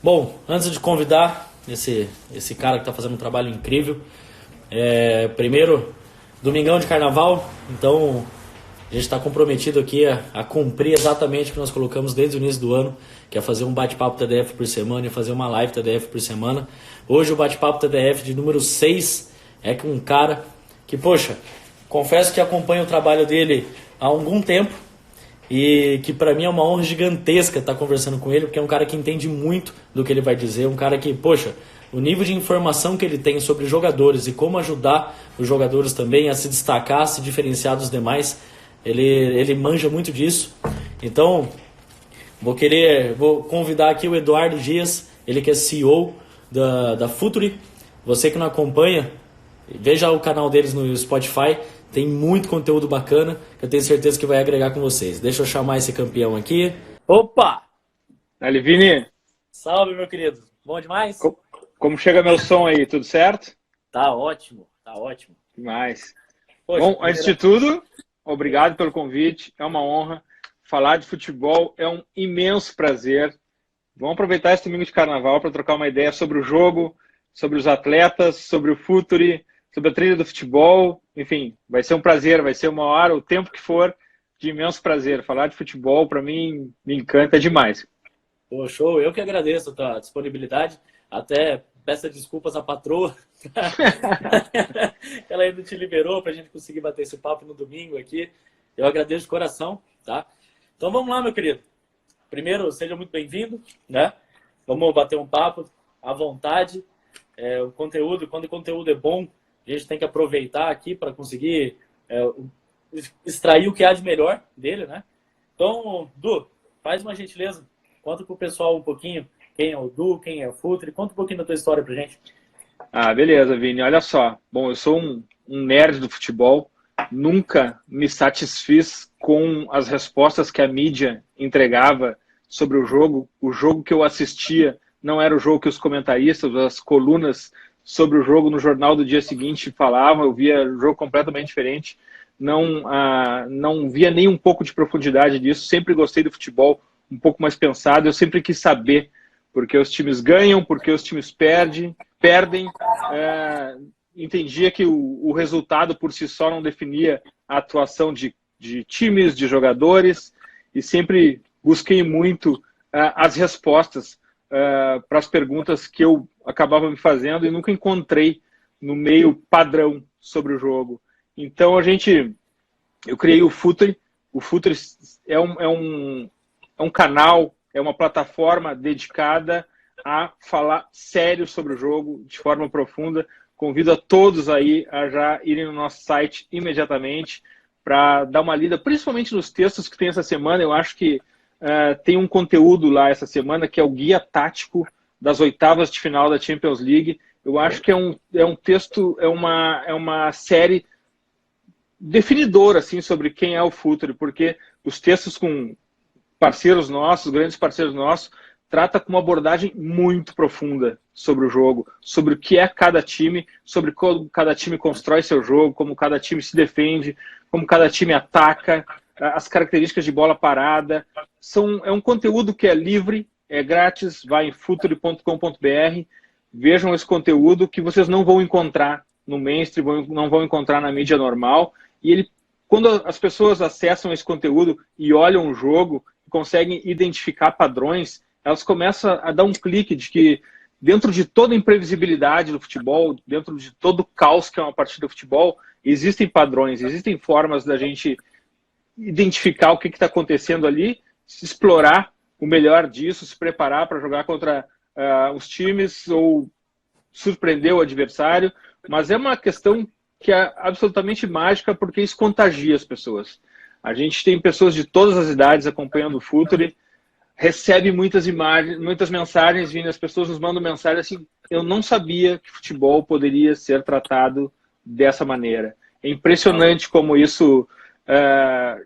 Bom, antes de convidar esse cara que está fazendo um trabalho incrível, primeiro, domingão de carnaval, então a gente está comprometido aqui a cumprir exatamente o que nós colocamos desde o início do ano, que é fazer um bate-papo TDF por semana e fazer uma live TDF por semana. Hoje o bate-papo TDF de número 6 é com um cara que, poxa, confesso que acompanho o trabalho dele há algum tempo, e que para mim é uma honra gigantesca estar conversando com ele, porque é um cara que entende muito do que ele vai dizer, um cara que, poxa, o nível de informação que ele tem sobre jogadores e como ajudar os jogadores também a se destacar, a se diferenciar dos demais, ele manja muito disso. Então, vou convidar aqui o Eduardo Dias, ele que é CEO da Futuri. Você que não acompanha, veja o canal deles no Spotify, tem muito conteúdo bacana, que eu tenho certeza que vai agregar com vocês. Deixa eu chamar esse campeão aqui. Opa! Alivini, Salve, meu querido. Bom demais? como chega meu som aí? Tudo certo? Tá ótimo, tá ótimo. Demais. Poxa, Bom, antes de tudo, obrigado pelo convite. É uma honra. Falar de futebol é um imenso prazer. Vamos aproveitar esse domingo de carnaval para trocar uma ideia sobre o jogo, sobre os atletas, sobre o Futuri, sobre a trilha do futebol. Enfim, vai ser um prazer, vai ser uma hora, o tempo que for, de imenso prazer. Falar de futebol, para mim, me encanta demais. pô, show. Eu que agradeço a tua disponibilidade. Até peço desculpas à patroa. Ela ainda te liberou para a gente conseguir bater esse papo no domingo aqui. Eu agradeço de coração, tá? Então vamos lá, meu querido. Primeiro, seja muito bem-vindo, né? Vamos bater um papo à vontade. O conteúdo, quando o conteúdo é bom, a gente tem que aproveitar aqui para conseguir extrair o que há de melhor dele, né? Então, Du, faz uma gentileza. Conta pro pessoal um pouquinho quem é o Du, quem é o Futuri. Conta um pouquinho da tua história pra gente. Ah, beleza, Vini. Olha só. Bom, eu sou um nerd do futebol. Nunca me satisfiz com as respostas que a mídia entregava sobre o jogo. O jogo que eu assistia não era o jogo que os comentaristas, as colunas sobre o jogo no jornal do dia seguinte falavam. Eu via o jogo completamente diferente. Não via nem um pouco de profundidade disso. Sempre gostei do futebol um pouco mais pensado. Eu sempre quis saber porque os times ganham, porque os times perdem. Entendia que o resultado por si só não definia a atuação de times, de jogadores, e sempre busquei muito as respostas para as perguntas que eu acabava me fazendo e nunca encontrei no meio padrão sobre o jogo. Então eu criei o Futuri. O Futuri é um canal, é uma plataforma dedicada a falar sério sobre o jogo, de forma profunda. Convido a todos aí a já irem no nosso site imediatamente para dar uma lida, principalmente nos textos que tem essa semana. Eu acho que tem um conteúdo lá essa semana que é o guia tático das oitavas de final da Champions League. Eu acho que é um texto, é uma série definidora assim, sobre quem é o Futuri, porque os textos com parceiros nossos, grandes parceiros nossos, trata com uma abordagem muito profunda sobre o jogo, sobre o que é cada time, sobre como cada time constrói seu jogo, como cada time se defende, como cada time ataca, as características de bola parada. É um conteúdo que é livre, é grátis, vai em futuri.com.br, vejam esse conteúdo que vocês não vão encontrar no mainstream, não vão encontrar na mídia normal, e quando as pessoas acessam esse conteúdo e olham o jogo, conseguem identificar padrões, elas começam a dar um clique de que dentro de toda a imprevisibilidade do futebol, dentro de todo o caos que é uma partida de futebol, existem padrões, existem formas da gente identificar o que está acontecendo ali, se explorar o melhor disso, se preparar para jogar contra os times ou surpreender o adversário, mas é uma questão que é absolutamente mágica porque isso contagia as pessoas. A gente tem pessoas de todas as idades acompanhando o Futuri, recebe muitas imagens, muitas mensagens vindo, as pessoas nos mandam mensagens assim, eu não sabia que futebol poderia ser tratado dessa maneira. É impressionante como isso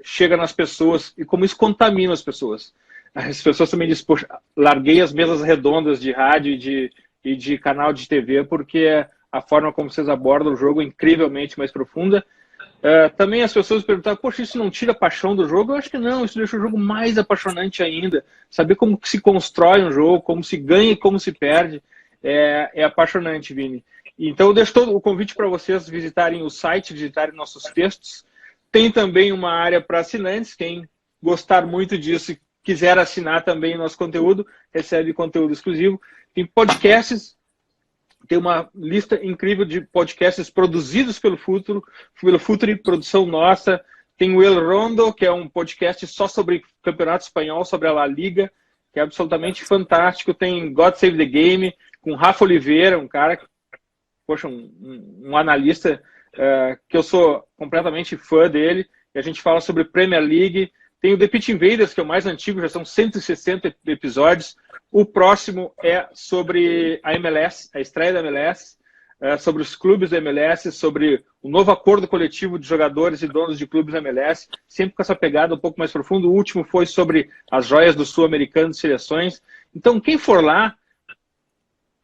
chega nas pessoas e como isso contamina as pessoas. As pessoas também dizem, poxa, larguei as mesas redondas de rádio e de canal de TV porque a forma como vocês abordam o jogo é incrivelmente mais profunda. Também as pessoas perguntavam, poxa, isso não tira a paixão do jogo? Eu acho que não, isso deixa o jogo mais apaixonante ainda. Saber como que se constrói um jogo, como se ganha e como se perde, é apaixonante, Vini. Então eu deixo todo o convite para vocês visitarem o site, visitarem nossos textos. Tem também uma área para assinantes, quem gostar muito disso e quiser assinar também o nosso conteúdo, recebe conteúdo exclusivo. Tem podcasts, tem uma lista incrível de podcasts produzidos pelo Futuri, produção nossa. Tem o El Rondo, que é um podcast só sobre campeonato espanhol, sobre a La Liga, que é absolutamente fantástico. Tem God Save the Game, com Rafa Oliveira, um cara, poxa, um analista que eu sou completamente fã dele. E a gente fala sobre Premier League. Tem o The Pitch Invaders, que é o mais antigo, já são 160 episódios. O próximo é sobre a MLS, a estreia da MLS, sobre os clubes da MLS, sobre o novo acordo coletivo de jogadores e donos de clubes da MLS, sempre com essa pegada um pouco mais profunda. O último foi sobre as joias do sul-americano de seleções. Então, quem for lá,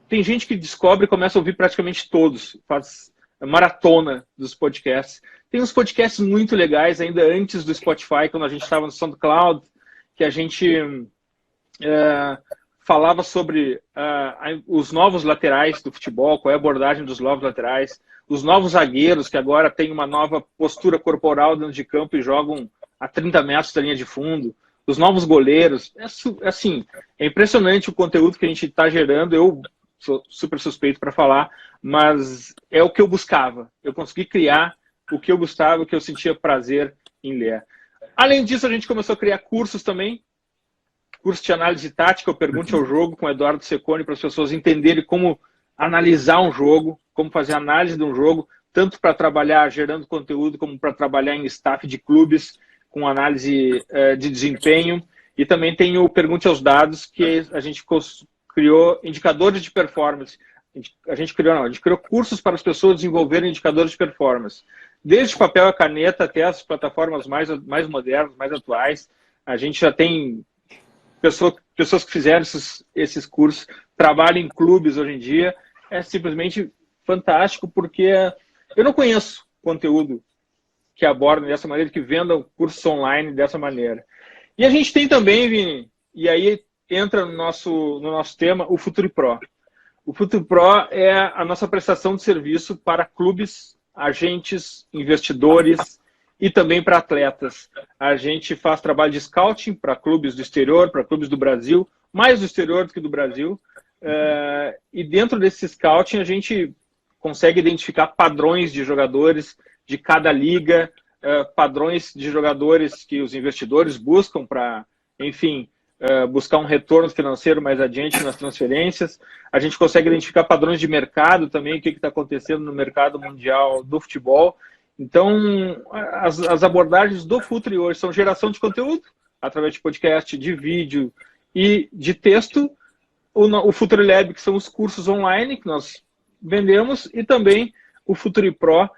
tem gente que descobre e começa a ouvir praticamente todos, faz maratona dos podcasts. Tem uns podcasts muito legais, ainda antes do Spotify, quando a gente estava no SoundCloud, que a gente falava sobre os novos laterais do futebol, qual é a abordagem dos novos laterais, os novos zagueiros, que agora têm uma nova postura corporal dentro de campo e jogam a 30 metros da linha de fundo, os novos goleiros. Assim, é impressionante o conteúdo que a gente está gerando. Eu sou super suspeito para falar, mas é o que eu buscava. Eu consegui criar o que eu gostava, o que eu sentia prazer em ler. Além disso, a gente começou a criar cursos também. Curso de análise tática, o Pergunte ao Jogo, com o Eduardo Secone, para as pessoas entenderem como analisar um jogo, como fazer análise de um jogo, tanto para trabalhar gerando conteúdo, como para trabalhar em staff de clubes, com análise de desempenho. E também tem o Pergunte aos Dados, que a gente criou indicadores de performance. A gente criou cursos para as pessoas desenvolverem indicadores de performance. Desde papel e caneta até as plataformas mais modernas, mais atuais. A gente já tem pessoas que fizeram esses cursos, trabalham em clubes hoje em dia. É simplesmente fantástico, porque eu não conheço conteúdo que abordem dessa maneira, que vendam cursos online dessa maneira. E a gente tem também, Vini, e aí entra no nosso tema, o Futuri Pro. O Futuri Pro é a nossa prestação de serviço para clubes, agentes, investidores e também para atletas. A gente faz trabalho de scouting para clubes do exterior, para clubes do Brasil, mais do exterior do que do Brasil. E dentro desse scouting a gente consegue identificar padrões de jogadores de cada liga, padrões de jogadores que os investidores buscam para, enfim, buscar um retorno financeiro mais adiante nas transferências. A gente consegue identificar padrões de mercado também, o que está acontecendo no mercado mundial do futebol. Então, as abordagens do Futuri hoje são geração de conteúdo, através de podcast, de vídeo e de texto. O Futuri Lab, que são os cursos online que nós vendemos, e também o Futuri Pro,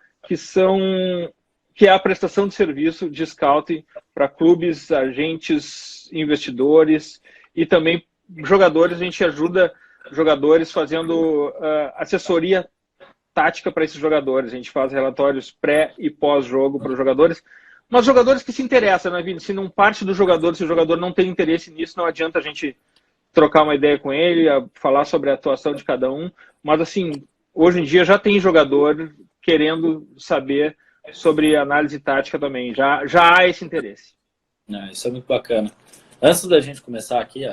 que é a prestação de serviço de scouting para clubes, agentes, investidores e também jogadores. A gente ajuda jogadores fazendo assessoria tática para esses jogadores. A gente faz relatórios pré e pós-jogo para os jogadores, mas jogadores que se interessam, né, Vini? Se não parte do jogador, se o jogador não tem interesse nisso, não adianta a gente trocar uma ideia com ele, falar sobre a atuação de cada um. Mas, assim, hoje em dia já tem jogador querendo saber sobre análise tática também. Já há esse interesse. Isso é muito bacana. Antes da gente começar aqui,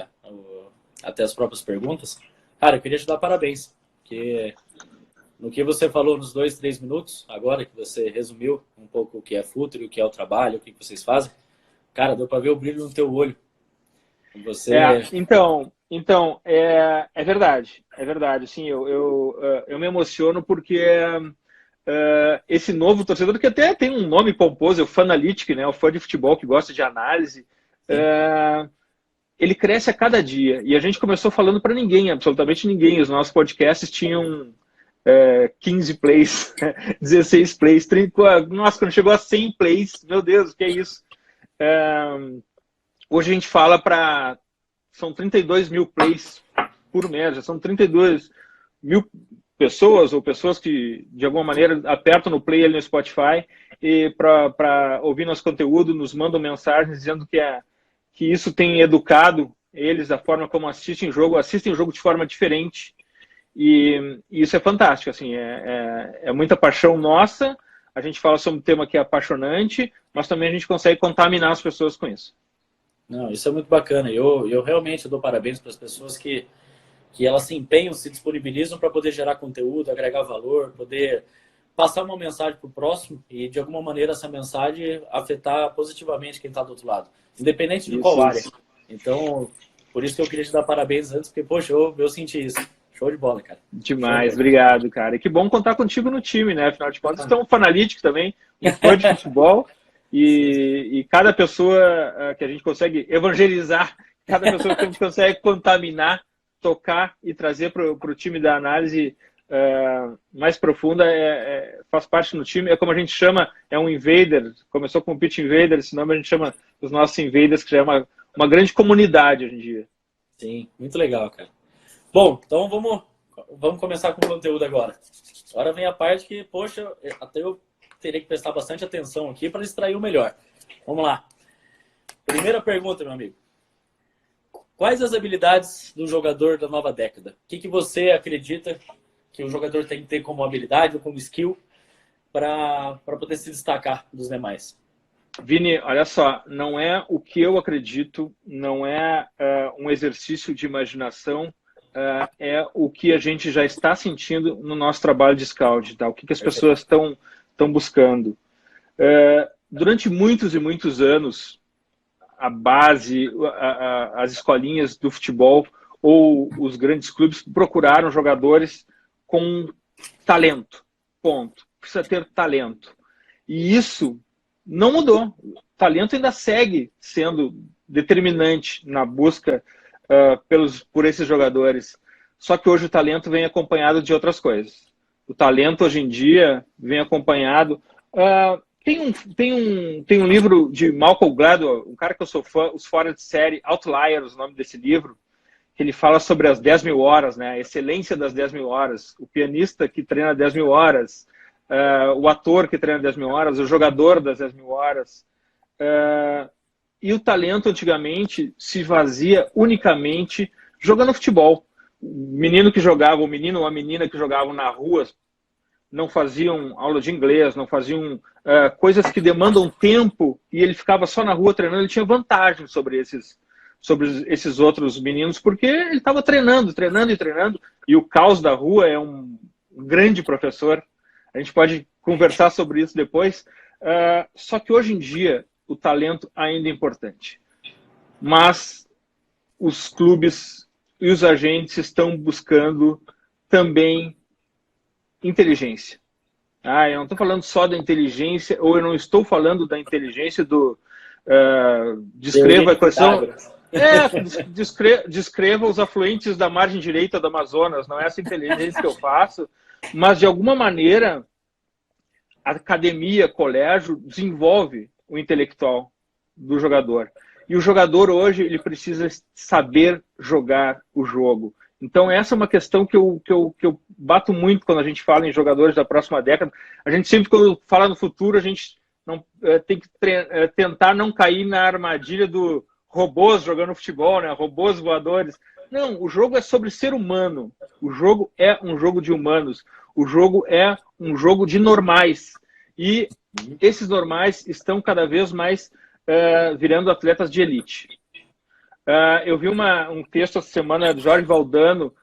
até as próprias perguntas, cara, eu queria te dar parabéns, porque no que você falou nos 2, 3 minutos, agora que você resumiu um pouco o que é Futuri, o que é o trabalho, o que vocês fazem, cara, deu para ver o brilho no teu olho. Você... Então, é verdade, é verdade. Sim, eu me emociono porque esse novo torcedor, que até tem um nome pomposo, é o Fanalytic, né, o fã de futebol que gosta de análise, ele cresce a cada dia. E a gente começou falando para ninguém, absolutamente ninguém. Os nossos podcasts tinham 15 plays, 16 plays, 30, nossa, quando chegou a 100 plays, meu Deus, o que é isso? Hoje a gente fala são 32 mil plays por mês, já são 32 mil pessoas ou pessoas que, de alguma maneira, apertam no play ali no Spotify e para ouvir nosso conteúdo, nos mandam mensagens dizendo que isso tem educado eles da forma como assistem o jogo de forma diferente. E isso é fantástico, assim, é muita paixão nossa. A gente fala sobre um tema que é apaixonante, mas também a gente consegue contaminar as pessoas com isso. Não, isso é muito bacana. Eu realmente dou parabéns para as pessoas que elas se empenham, se disponibilizam para poder gerar conteúdo, agregar valor, poder passar uma mensagem para o próximo e, de alguma maneira, essa mensagem afetar positivamente quem está do outro lado, independente de qual área. Então, por isso que eu queria te dar parabéns antes, porque, poxa, eu senti isso. Show de bola, cara. Demais, obrigado, cara. E que bom contar contigo no time, né? Afinal de contas, estamos fanáticos também, um fã de futebol, e cada pessoa que a gente consegue evangelizar, cada pessoa que a gente consegue contaminar, tocar e trazer para o time da análise mais profunda faz parte do time. É como a gente chama, é um invader, começou com o pitch invader, esse nome a gente chama os nossos invaders, que já é uma grande comunidade hoje em dia. Sim, muito legal, cara. Bom, então vamos começar com o conteúdo agora. Agora vem a parte que, poxa, até eu teria que prestar bastante atenção aqui para extrair o melhor. Vamos lá. Primeira pergunta, meu amigo. Quais as habilidades do jogador da nova década? O que você acredita que o jogador tem que ter como habilidade ou como skill para poder se destacar dos demais? Vini, olha só, não é o que eu acredito, não é um exercício de imaginação, é o que a gente já está sentindo no nosso trabalho de scout, tá? O que as pessoas estão buscando. Durante muitos e muitos anos, a base, as escolinhas do futebol ou os grandes clubes procuraram jogadores com talento, ponto. Precisa ter talento. E isso não mudou. O talento ainda segue sendo determinante na busca por esses jogadores. Só que hoje o talento vem acompanhado de outras coisas. O talento hoje em dia vem acompanhado... Tem um livro de Malcolm Gladwell, um cara que eu sou fã, Os Fora de Série, Outliers, o nome desse livro, que ele fala sobre as 10.000 horas, né? A excelência das 10.000 horas, o pianista que treina 10.000 horas, o ator que treina 10.000 horas, o jogador das 10.000 horas. E o talento, antigamente, se vazia unicamente jogando futebol. O menino que jogava, o menino ou a menina que jogavam na rua, não faziam aula de inglês, não faziam coisas que demandam tempo, e ele ficava só na rua treinando. Ele tinha vantagem sobre esses outros meninos, porque ele estava treinando, e o caos da rua é um grande professor. A gente pode conversar sobre isso depois. Só que hoje em dia o talento ainda é importante, mas os clubes e os agentes estão buscando também inteligência. Eu não estou falando só da inteligência, ou eu não estou falando da inteligência do descreva quais são. Descreva os afluentes da margem direita do Amazonas, não é essa inteligência que eu faço, mas de alguma maneira a academia, colégio, desenvolve o intelectual do jogador. E o jogador hoje ele precisa saber jogar o jogo. Então essa é uma questão que eu bato muito quando a gente fala em jogadores da próxima década. A gente sempre, quando fala no futuro, a gente não, tem que tentar não cair na armadilha do robôs jogando futebol, né? Robôs voadores. Não, o jogo é sobre ser humano. O jogo é um jogo de humanos. O jogo é um jogo de normais. E esses normais estão cada vez mais virando atletas de elite. Eu vi um texto essa semana do Jorge Valdano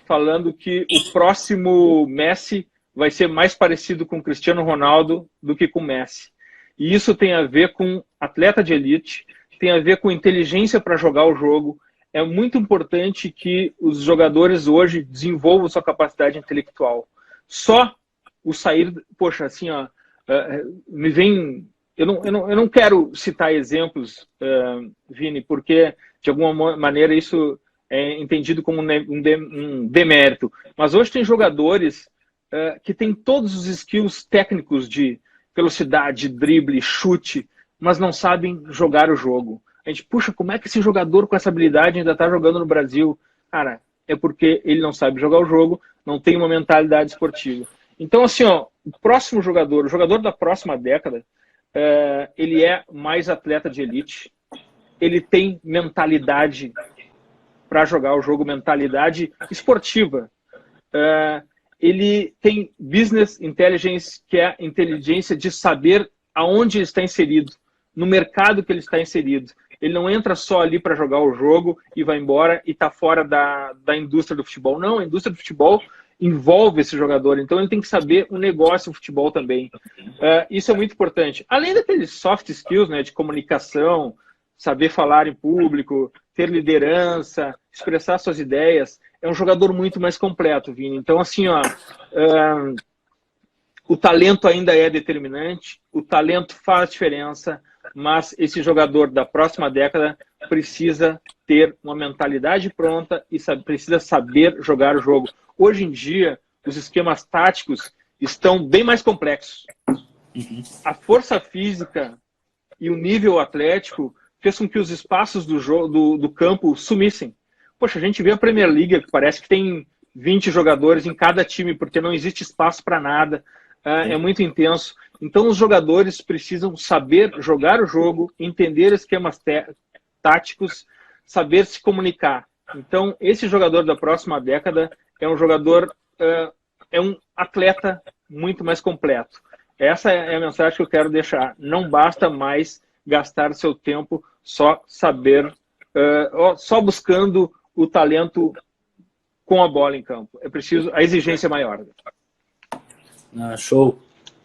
falando que o próximo Messi vai ser mais parecido com o Cristiano Ronaldo do que com o Messi. E isso tem a ver com atleta de elite, tem a ver com inteligência para jogar o jogo. É muito importante que os jogadores hoje desenvolvam sua capacidade intelectual. Só o sair... Poxa, assim, ó, me vem... Eu não quero citar exemplos, Vini, porque, de alguma maneira, isso é entendido como um demérito. Mas hoje tem jogadores que têm todos os skills técnicos de velocidade, drible, chute, mas não sabem jogar o jogo. A gente, puxa, como é que esse jogador com essa habilidade ainda está jogando no Brasil? Cara, é porque ele não sabe jogar o jogo, não tem uma mentalidade esportiva. Então, assim, ó, o próximo jogador, o jogador da próxima década, ele é mais atleta de elite, ele tem mentalidade para jogar o jogo, mentalidade esportiva. Ele tem business intelligence, que é a inteligência de saber aonde ele está inserido, no mercado que ele está inserido. Ele não entra só ali para jogar o jogo e vai embora e está fora da indústria do futebol. Não, a indústria do futebol envolve esse jogador, então ele tem que saber o negócio do futebol também. Isso é muito importante. Além daqueles soft skills, né, de comunicação, saber falar em público, ter liderança, expressar suas ideias, é um jogador muito mais completo, Vini. Então, assim, ó, o talento ainda é determinante, o talento faz diferença, mas esse jogador da próxima década precisa ter uma mentalidade pronta e precisa saber jogar o jogo. Hoje em dia, os esquemas táticos estão bem mais complexos. A força física e o nível atlético fez com que os espaços do campo sumissem. Poxa, a gente vê a Premier League, que parece que tem 20 jogadores em cada time, porque não existe espaço para nada. É muito intenso. Então, os jogadores precisam saber jogar o jogo, entender esquemas táticos, saber se comunicar. Então, esse jogador da próxima década é um jogador, é um atleta muito mais completo. Essa é a mensagem que eu quero deixar. Não basta mais gastar seu tempo só buscando o talento com a bola em campo. É preciso, a exigência é maior. Show.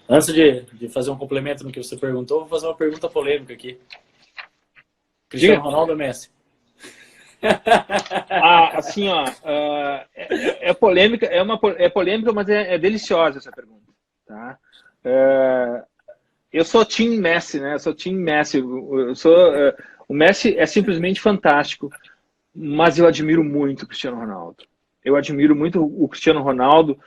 Antes de fazer um complemento no que você perguntou, vou fazer uma pergunta polêmica aqui. Cristiano Ronaldo ou Messi? Assim, ó, é polêmica, é polêmica, mas é deliciosa essa pergunta, tá? Eu sou Team Messi, né? Eu sou Team Messi. O Messi é simplesmente fantástico, mas eu admiro muito o Cristiano Ronaldo. Eu admiro muito o Cristiano Ronaldo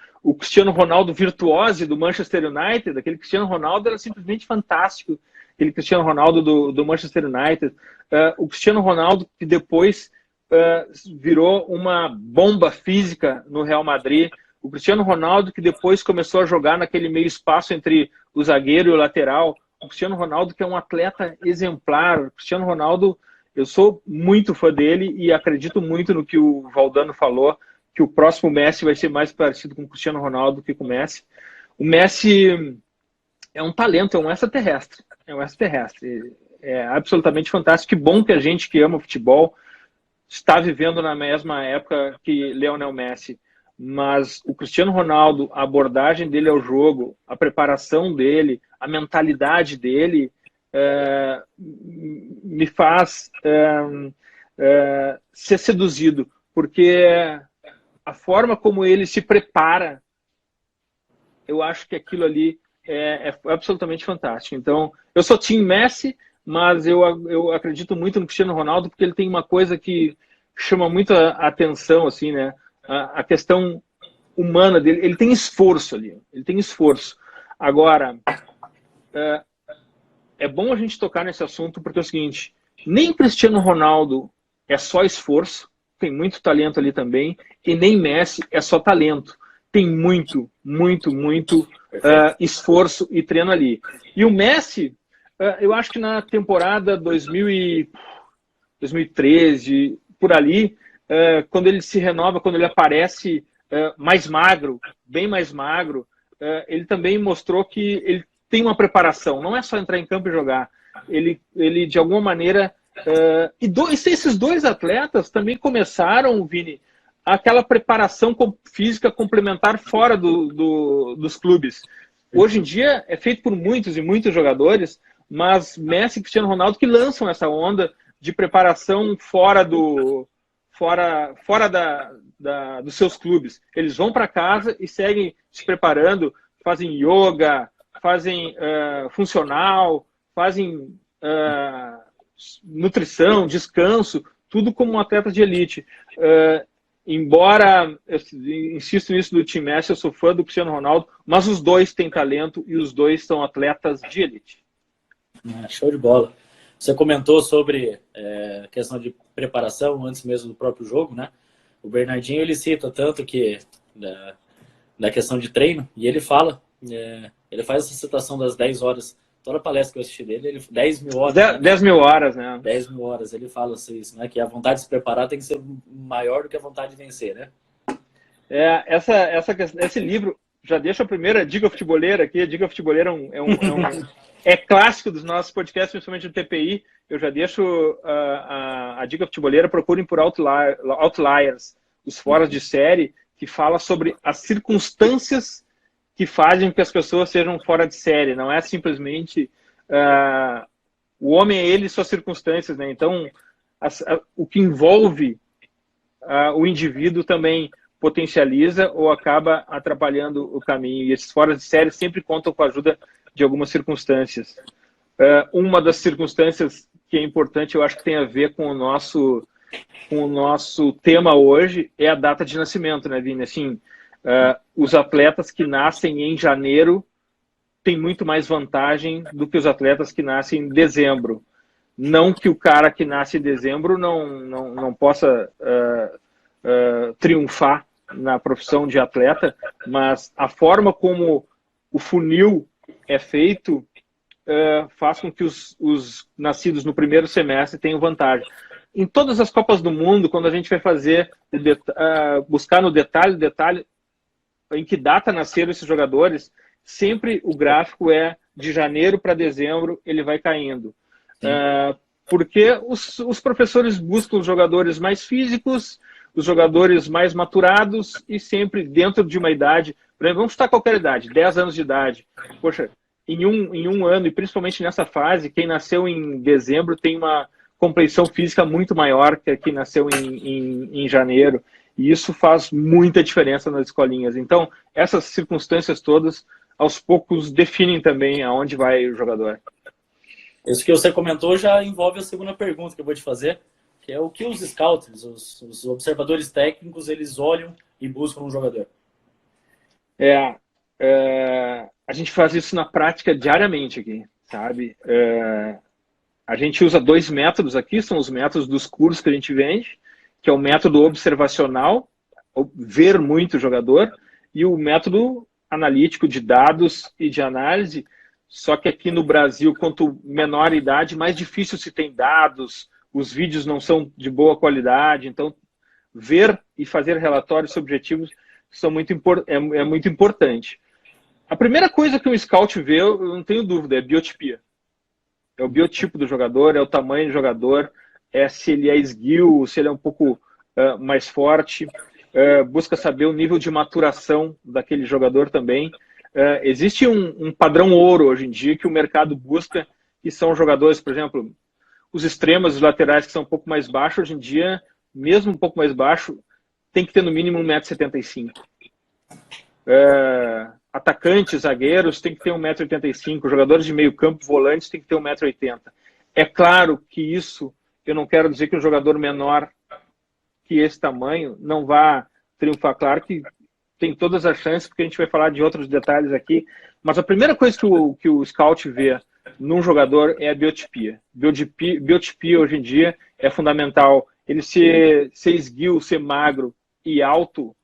virtuose do Manchester United. Aquele Cristiano Ronaldo era simplesmente fantástico. Aquele Cristiano Ronaldo do Manchester United. O Cristiano Ronaldo que depois virou uma bomba física no Real Madrid. O Cristiano Ronaldo que depois começou a jogar naquele meio espaço entre o zagueiro e o lateral. O Cristiano Ronaldo que é um atleta exemplar. O Cristiano Ronaldo, eu sou muito fã dele e acredito muito no que o Valdano falou, que o próximo Messi vai ser mais parecido com o Cristiano Ronaldo que com o Messi. O Messi é um talento, é um extraterrestre. É absolutamente fantástico. Que bom que a gente que ama futebol está vivendo na mesma época que Lionel Messi. Mas o Cristiano Ronaldo, a abordagem dele ao jogo, a preparação dele, a mentalidade dele, me faz ser seduzido, porque a forma como ele se prepara, eu acho que aquilo ali é absolutamente fantástico. Então, eu sou Team Messi, mas eu acredito muito no Cristiano Ronaldo, porque ele tem uma coisa que chama muito a atenção, assim, né? A questão humana dele. Ele tem esforço ali, ele tem esforço. Agora, é bom a gente tocar nesse assunto, porque é o seguinte, nem Cristiano Ronaldo é só esforço, tem muito talento ali também, e nem Messi é só talento. Tem muito esforço e treino ali. E o Messi, eu acho que na temporada 2013, por ali, quando ele se renova, quando ele aparece mais magro, bem mais magro, ele também mostrou que ele tem uma preparação, não é só entrar em campo e jogar. Ele de alguma maneira... esses dois atletas também começaram, Vini, aquela preparação física complementar fora dos clubes. Hoje em dia é feito por muitos e muitos jogadores, mas Messi e Cristiano Ronaldo que lançam essa onda de preparação fora dos seus clubes. Eles vão para casa e seguem se preparando, fazem yoga, fazem funcional, fazem nutrição, descanso, tudo como um atleta de elite. Embora eu insisto nisso do time Messi, eu sou fã do Cristiano Ronaldo, mas os dois têm talento e os dois são atletas de elite. Show de bola. Você comentou sobre a questão de preparação antes mesmo do próprio jogo, né? O Bernardinho ele cita tanto que da questão de treino, e ele fala, ele faz essa citação das 10 horas, toda a palestra que eu assisti dele, 10 mil horas. 10 mil horas, né? 10 mil horas, ele fala isso, né? Que a vontade de se preparar tem que ser maior do que a vontade de vencer, né? Esse livro, já deixa a primeira dica futeboleira aqui. A dica futeboleira é clássico dos nossos podcasts, principalmente do TPI. Eu já deixo a dica futeboleira. Procurem por Outliers, os foras de série, que fala sobre as circunstâncias que fazem com que as pessoas sejam fora de série. Não é simplesmente o homem é ele e suas circunstâncias, né? Então, o que envolve o indivíduo também potencializa ou acaba atrapalhando o caminho. E esses foras de série sempre contam com a ajuda de algumas circunstâncias. Uma das circunstâncias que é importante, eu acho que tem a ver com o nosso tema hoje, é a data de nascimento, né, Vini? Assim, os atletas que nascem em janeiro têm muito mais vantagem do que os atletas que nascem em dezembro. Não que o cara que nasce em dezembro não possa triunfar na profissão de atleta, mas a forma como o funil é feito faz com que os nascidos no primeiro semestre tenham vantagem. Em todas as Copas do Mundo, quando a gente vai fazer buscar no detalhe em que data nasceram esses jogadores, sempre o gráfico é de janeiro para dezembro, ele vai caindo. Porque os professores buscam os jogadores mais físicos, os jogadores mais maturados e sempre dentro de uma idade. Por exemplo, vamos chutar qualquer idade, 10 anos de idade. Poxa, em um ano, e principalmente nessa fase, quem nasceu em dezembro tem uma compleição física muito maior que quem nasceu em janeiro. E isso faz muita diferença nas escolinhas. Então, essas circunstâncias todas, aos poucos, definem também aonde vai o jogador. Isso que você comentou já envolve a segunda pergunta que eu vou te fazer, que é o que os scouts, os observadores técnicos, eles olham e buscam um jogador. A gente faz isso na prática diariamente aqui, sabe? A gente usa 2 métodos aqui, são os métodos dos cursos que a gente vende, que é o método observacional, ver muito o jogador, e o método analítico de dados e de análise. Só que aqui no Brasil, quanto menor a idade, mais difícil se tem dados, os vídeos não são de boa qualidade, então ver e fazer relatórios objetivos é muito importante. A primeira coisa que um scout vê, eu não tenho dúvida, é biotipia. É o biotipo do jogador, é o tamanho do jogador, é se ele é esguio, se ele é um pouco mais forte, busca saber o nível de maturação daquele jogador também. Existe um padrão ouro hoje em dia que o mercado busca, que são jogadores, por exemplo, os extremos, os laterais que são um pouco mais baixos, hoje em dia, mesmo um pouco mais baixo, tem que ter no mínimo 1,75 m. Atacantes, zagueiros, tem que ter 1,85 m. Jogadores de meio campo, volantes, tem que ter 1,80 m. É claro que isso, eu não quero dizer que um jogador menor que esse tamanho não vá triunfar. Claro que tem todas as chances, porque a gente vai falar de outros detalhes aqui. Mas a primeira coisa que o scout vê num jogador é a biotipia. Biotipia hoje em dia é fundamental. Ele ser esguio, ser magro e alto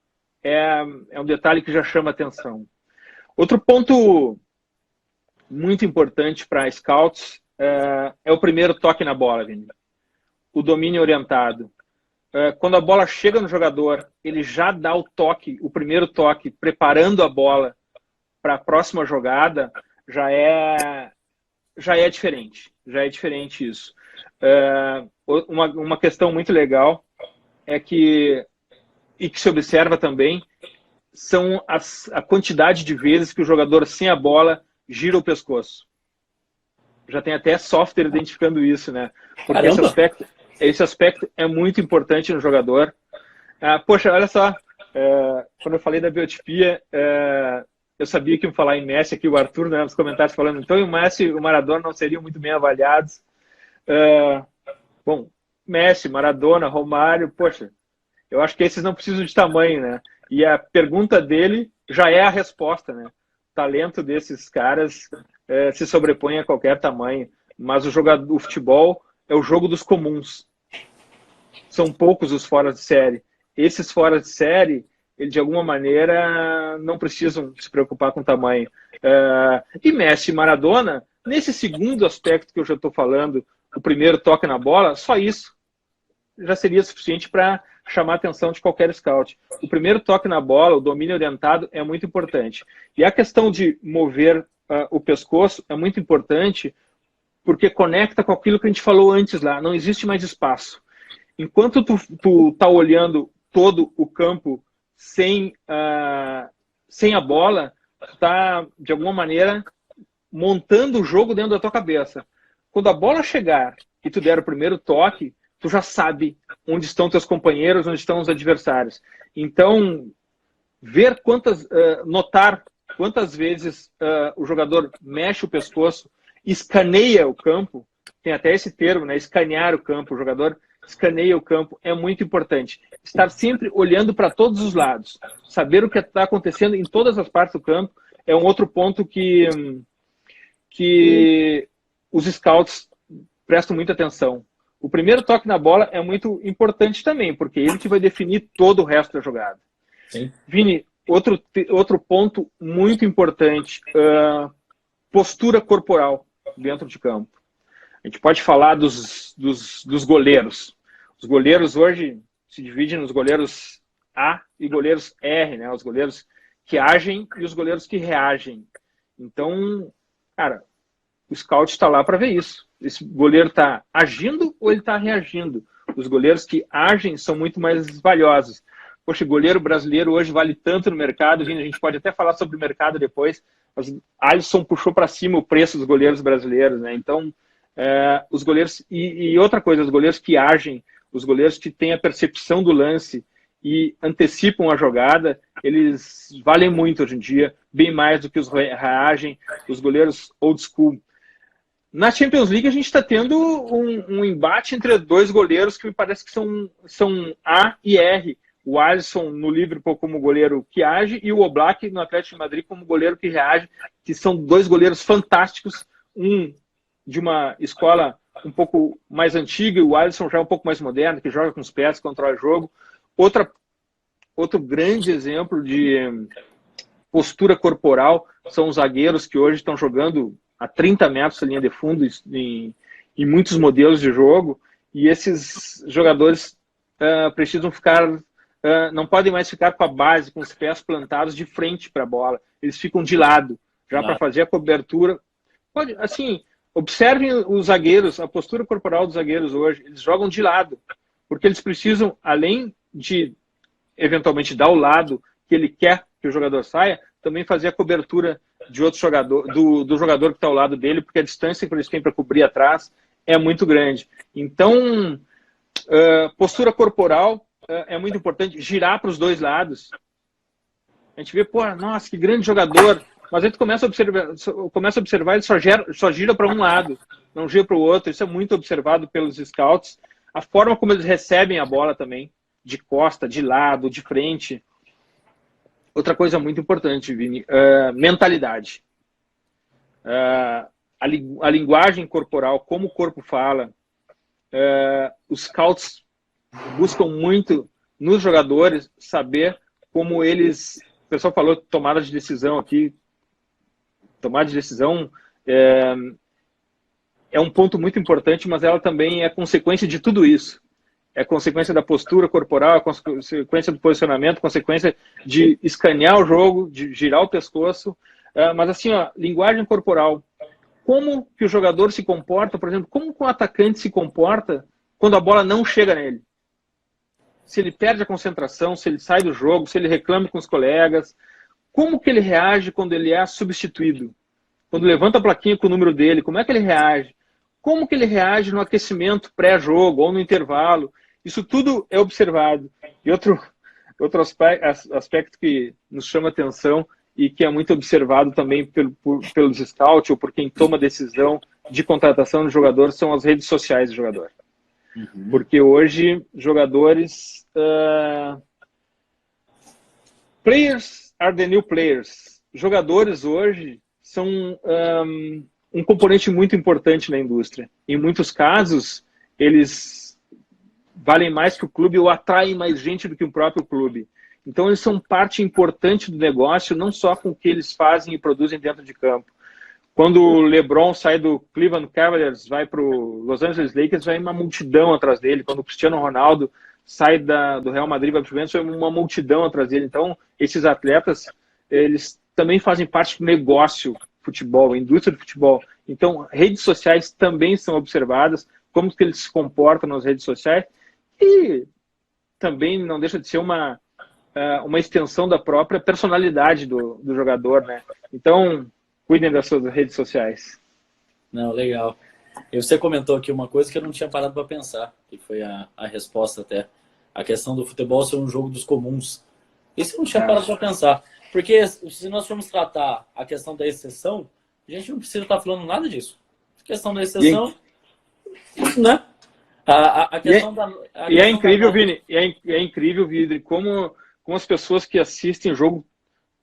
é um detalhe que já chama atenção. Outro ponto muito importante para scouts é o primeiro toque na bola, Vini. O domínio orientado. Quando a bola chega no jogador, ele já dá o primeiro toque, preparando a bola para a próxima jogada, já é diferente. Já é diferente isso. Uma questão muito legal é que se observa também são a quantidade de vezes que o jogador sem a bola gira o pescoço. Já tem até software identificando isso, né? Porque esse aspecto é muito importante no jogador. Poxa, olha só, quando eu falei da biotipia, eu sabia que iam falar em Messi aqui, o Arthur, né, nos comentários falando, então o Messi e o Maradona não seriam muito bem avaliados. Bom, Messi, Maradona, Romário, poxa, eu acho que esses não precisam de tamanho, né? E a pergunta dele já é a resposta, né? O talento desses caras se sobrepõe a qualquer tamanho, mas o futebol é o jogo dos comuns. São poucos os fora de série. Esses fora de série, ele de alguma maneira não precisam se preocupar com o tamanho. E Messi e Maradona, nesse segundo aspecto que eu já estou falando, o primeiro toque na bola, só isso já seria suficiente para chamar a atenção de qualquer scout. O primeiro toque na bola, o domínio orientado, é muito importante. E a questão de mover o pescoço é muito importante porque conecta com aquilo que a gente falou antes lá. Não existe mais espaço. Enquanto tu tá olhando todo o campo sem a bola, tu tá, de alguma maneira, montando o jogo dentro da tua cabeça. Quando a bola chegar e tu der o primeiro toque, tu já sabe onde estão teus companheiros, onde estão os adversários. Então, notar quantas vezes o jogador mexe o pescoço, escaneia o campo, tem até esse termo, né? Escanear o campo, o jogador escaneia o campo, é muito importante. Estar sempre olhando para todos os lados, saber o que está acontecendo em todas as partes do campo, é um outro ponto que os scouts prestam muita atenção. O primeiro toque na bola é muito importante também, porque ele que vai definir todo o resto da jogada. Sim. Vini, outro ponto muito importante, postura corporal dentro de campo. A gente pode falar dos goleiros. Os goleiros hoje se dividem nos goleiros A e goleiros R, né? Os goleiros que agem e os goleiros que reagem. Então, cara, o scout está lá para ver isso. Esse goleiro está agindo ou ele está reagindo? Os goleiros que agem são muito mais valiosos. Poxa, o goleiro brasileiro hoje vale tanto no mercado, a gente pode até falar sobre o mercado depois, mas Alisson puxou para cima o preço dos goleiros brasileiros, né? Então, os goleiros... E outra coisa, os goleiros que agem, os goleiros que têm a percepção do lance e antecipam a jogada, eles valem muito hoje em dia, bem mais do que os reagem, os goleiros old school. Na Champions League a gente está tendo um embate entre dois goleiros que me parece que são A e R. O Alisson no Liverpool como goleiro que age e o Oblak no Atlético de Madrid como goleiro que reage, que são dois goleiros fantásticos, um de uma escola um pouco mais antiga e o Alisson já é um pouco mais moderno, que joga com os pés, controla o jogo. Outro grande exemplo de postura corporal são os zagueiros que hoje estão jogando a 30 metros da linha de fundo em muitos modelos de jogo, e esses jogadores precisam ficar, não podem mais ficar com a base, com os pés plantados de frente para a bola, eles ficam de lado, já para fazer a cobertura. Assim, observem os zagueiros, a postura corporal dos zagueiros hoje, eles jogam de lado, porque eles precisam, além de eventualmente dar o lado que ele quer que o jogador saia, também fazer a cobertura de outro jogador, do jogador que está ao lado dele, porque a distância que eles têm para cobrir atrás é muito grande. Então, postura corporal é muito importante, girar para os dois lados. A gente vê, pô, nossa, que grande jogador, mas a gente começa a observar ele só gira para um lado, não gira para o outro. Isso é muito observado pelos scouts. A forma como eles recebem a bola também, de costa, de lado, de frente. Outra coisa muito importante, Vini, mentalidade. A linguagem corporal, como o corpo fala, os scouts buscam muito nos jogadores saber como eles... O pessoal falou tomada de decisão aqui. Tomada de decisão é um ponto muito importante, mas ela também é consequência de tudo isso. É consequência da postura corporal, é consequência do posicionamento, consequência de escanear o jogo, de girar o pescoço. Mas assim, ó, linguagem corporal. Como que o jogador se comporta, por exemplo, como que o atacante se comporta quando a bola não chega nele? Se ele perde a concentração, se ele sai do jogo, se ele reclama com os colegas. Como que ele reage quando ele é substituído? Quando levanta a plaquinha com o número dele, como é que ele reage? Como que ele reage no aquecimento pré-jogo ou no intervalo? Isso tudo é observado. E outro aspecto que nos chama atenção e que é muito observado também pelos scouts ou por quem toma decisão de contratação de jogador são as redes sociais do jogador. Uhum. Porque hoje, jogadores... players are the new players. Jogadores hoje são um componente muito importante na indústria. Em muitos casos, eles valem mais que o clube ou atraem mais gente do que o próprio clube. Então, eles são parte importante do negócio, não só com o que eles fazem e produzem dentro de campo. Quando o LeBron sai do Cleveland Cavaliers, vai para o Los Angeles Lakers, vai uma multidão atrás dele. Quando o Cristiano Ronaldo sai do Real Madrid, vai para o Juventus, vai uma multidão atrás dele. Então, esses atletas, eles também fazem parte do negócio futebol, indústria do futebol. Então, redes sociais também são observadas, como que eles se comportam nas redes sociais, e também não deixa de ser uma extensão da própria personalidade do jogador, né? Então, cuidem das suas redes sociais. Não, legal. E você comentou aqui uma coisa que eu não tinha parado para pensar, que foi a resposta até. A questão do futebol ser um jogo dos comuns. Isso eu não tinha parado para pensar. Porque se nós formos tratar a questão da exceção, a gente não precisa estar falando nada disso. A questão da exceção, né? A questão e é incrível, Vini, é incrível, Vini, como as pessoas que assistem o jogo,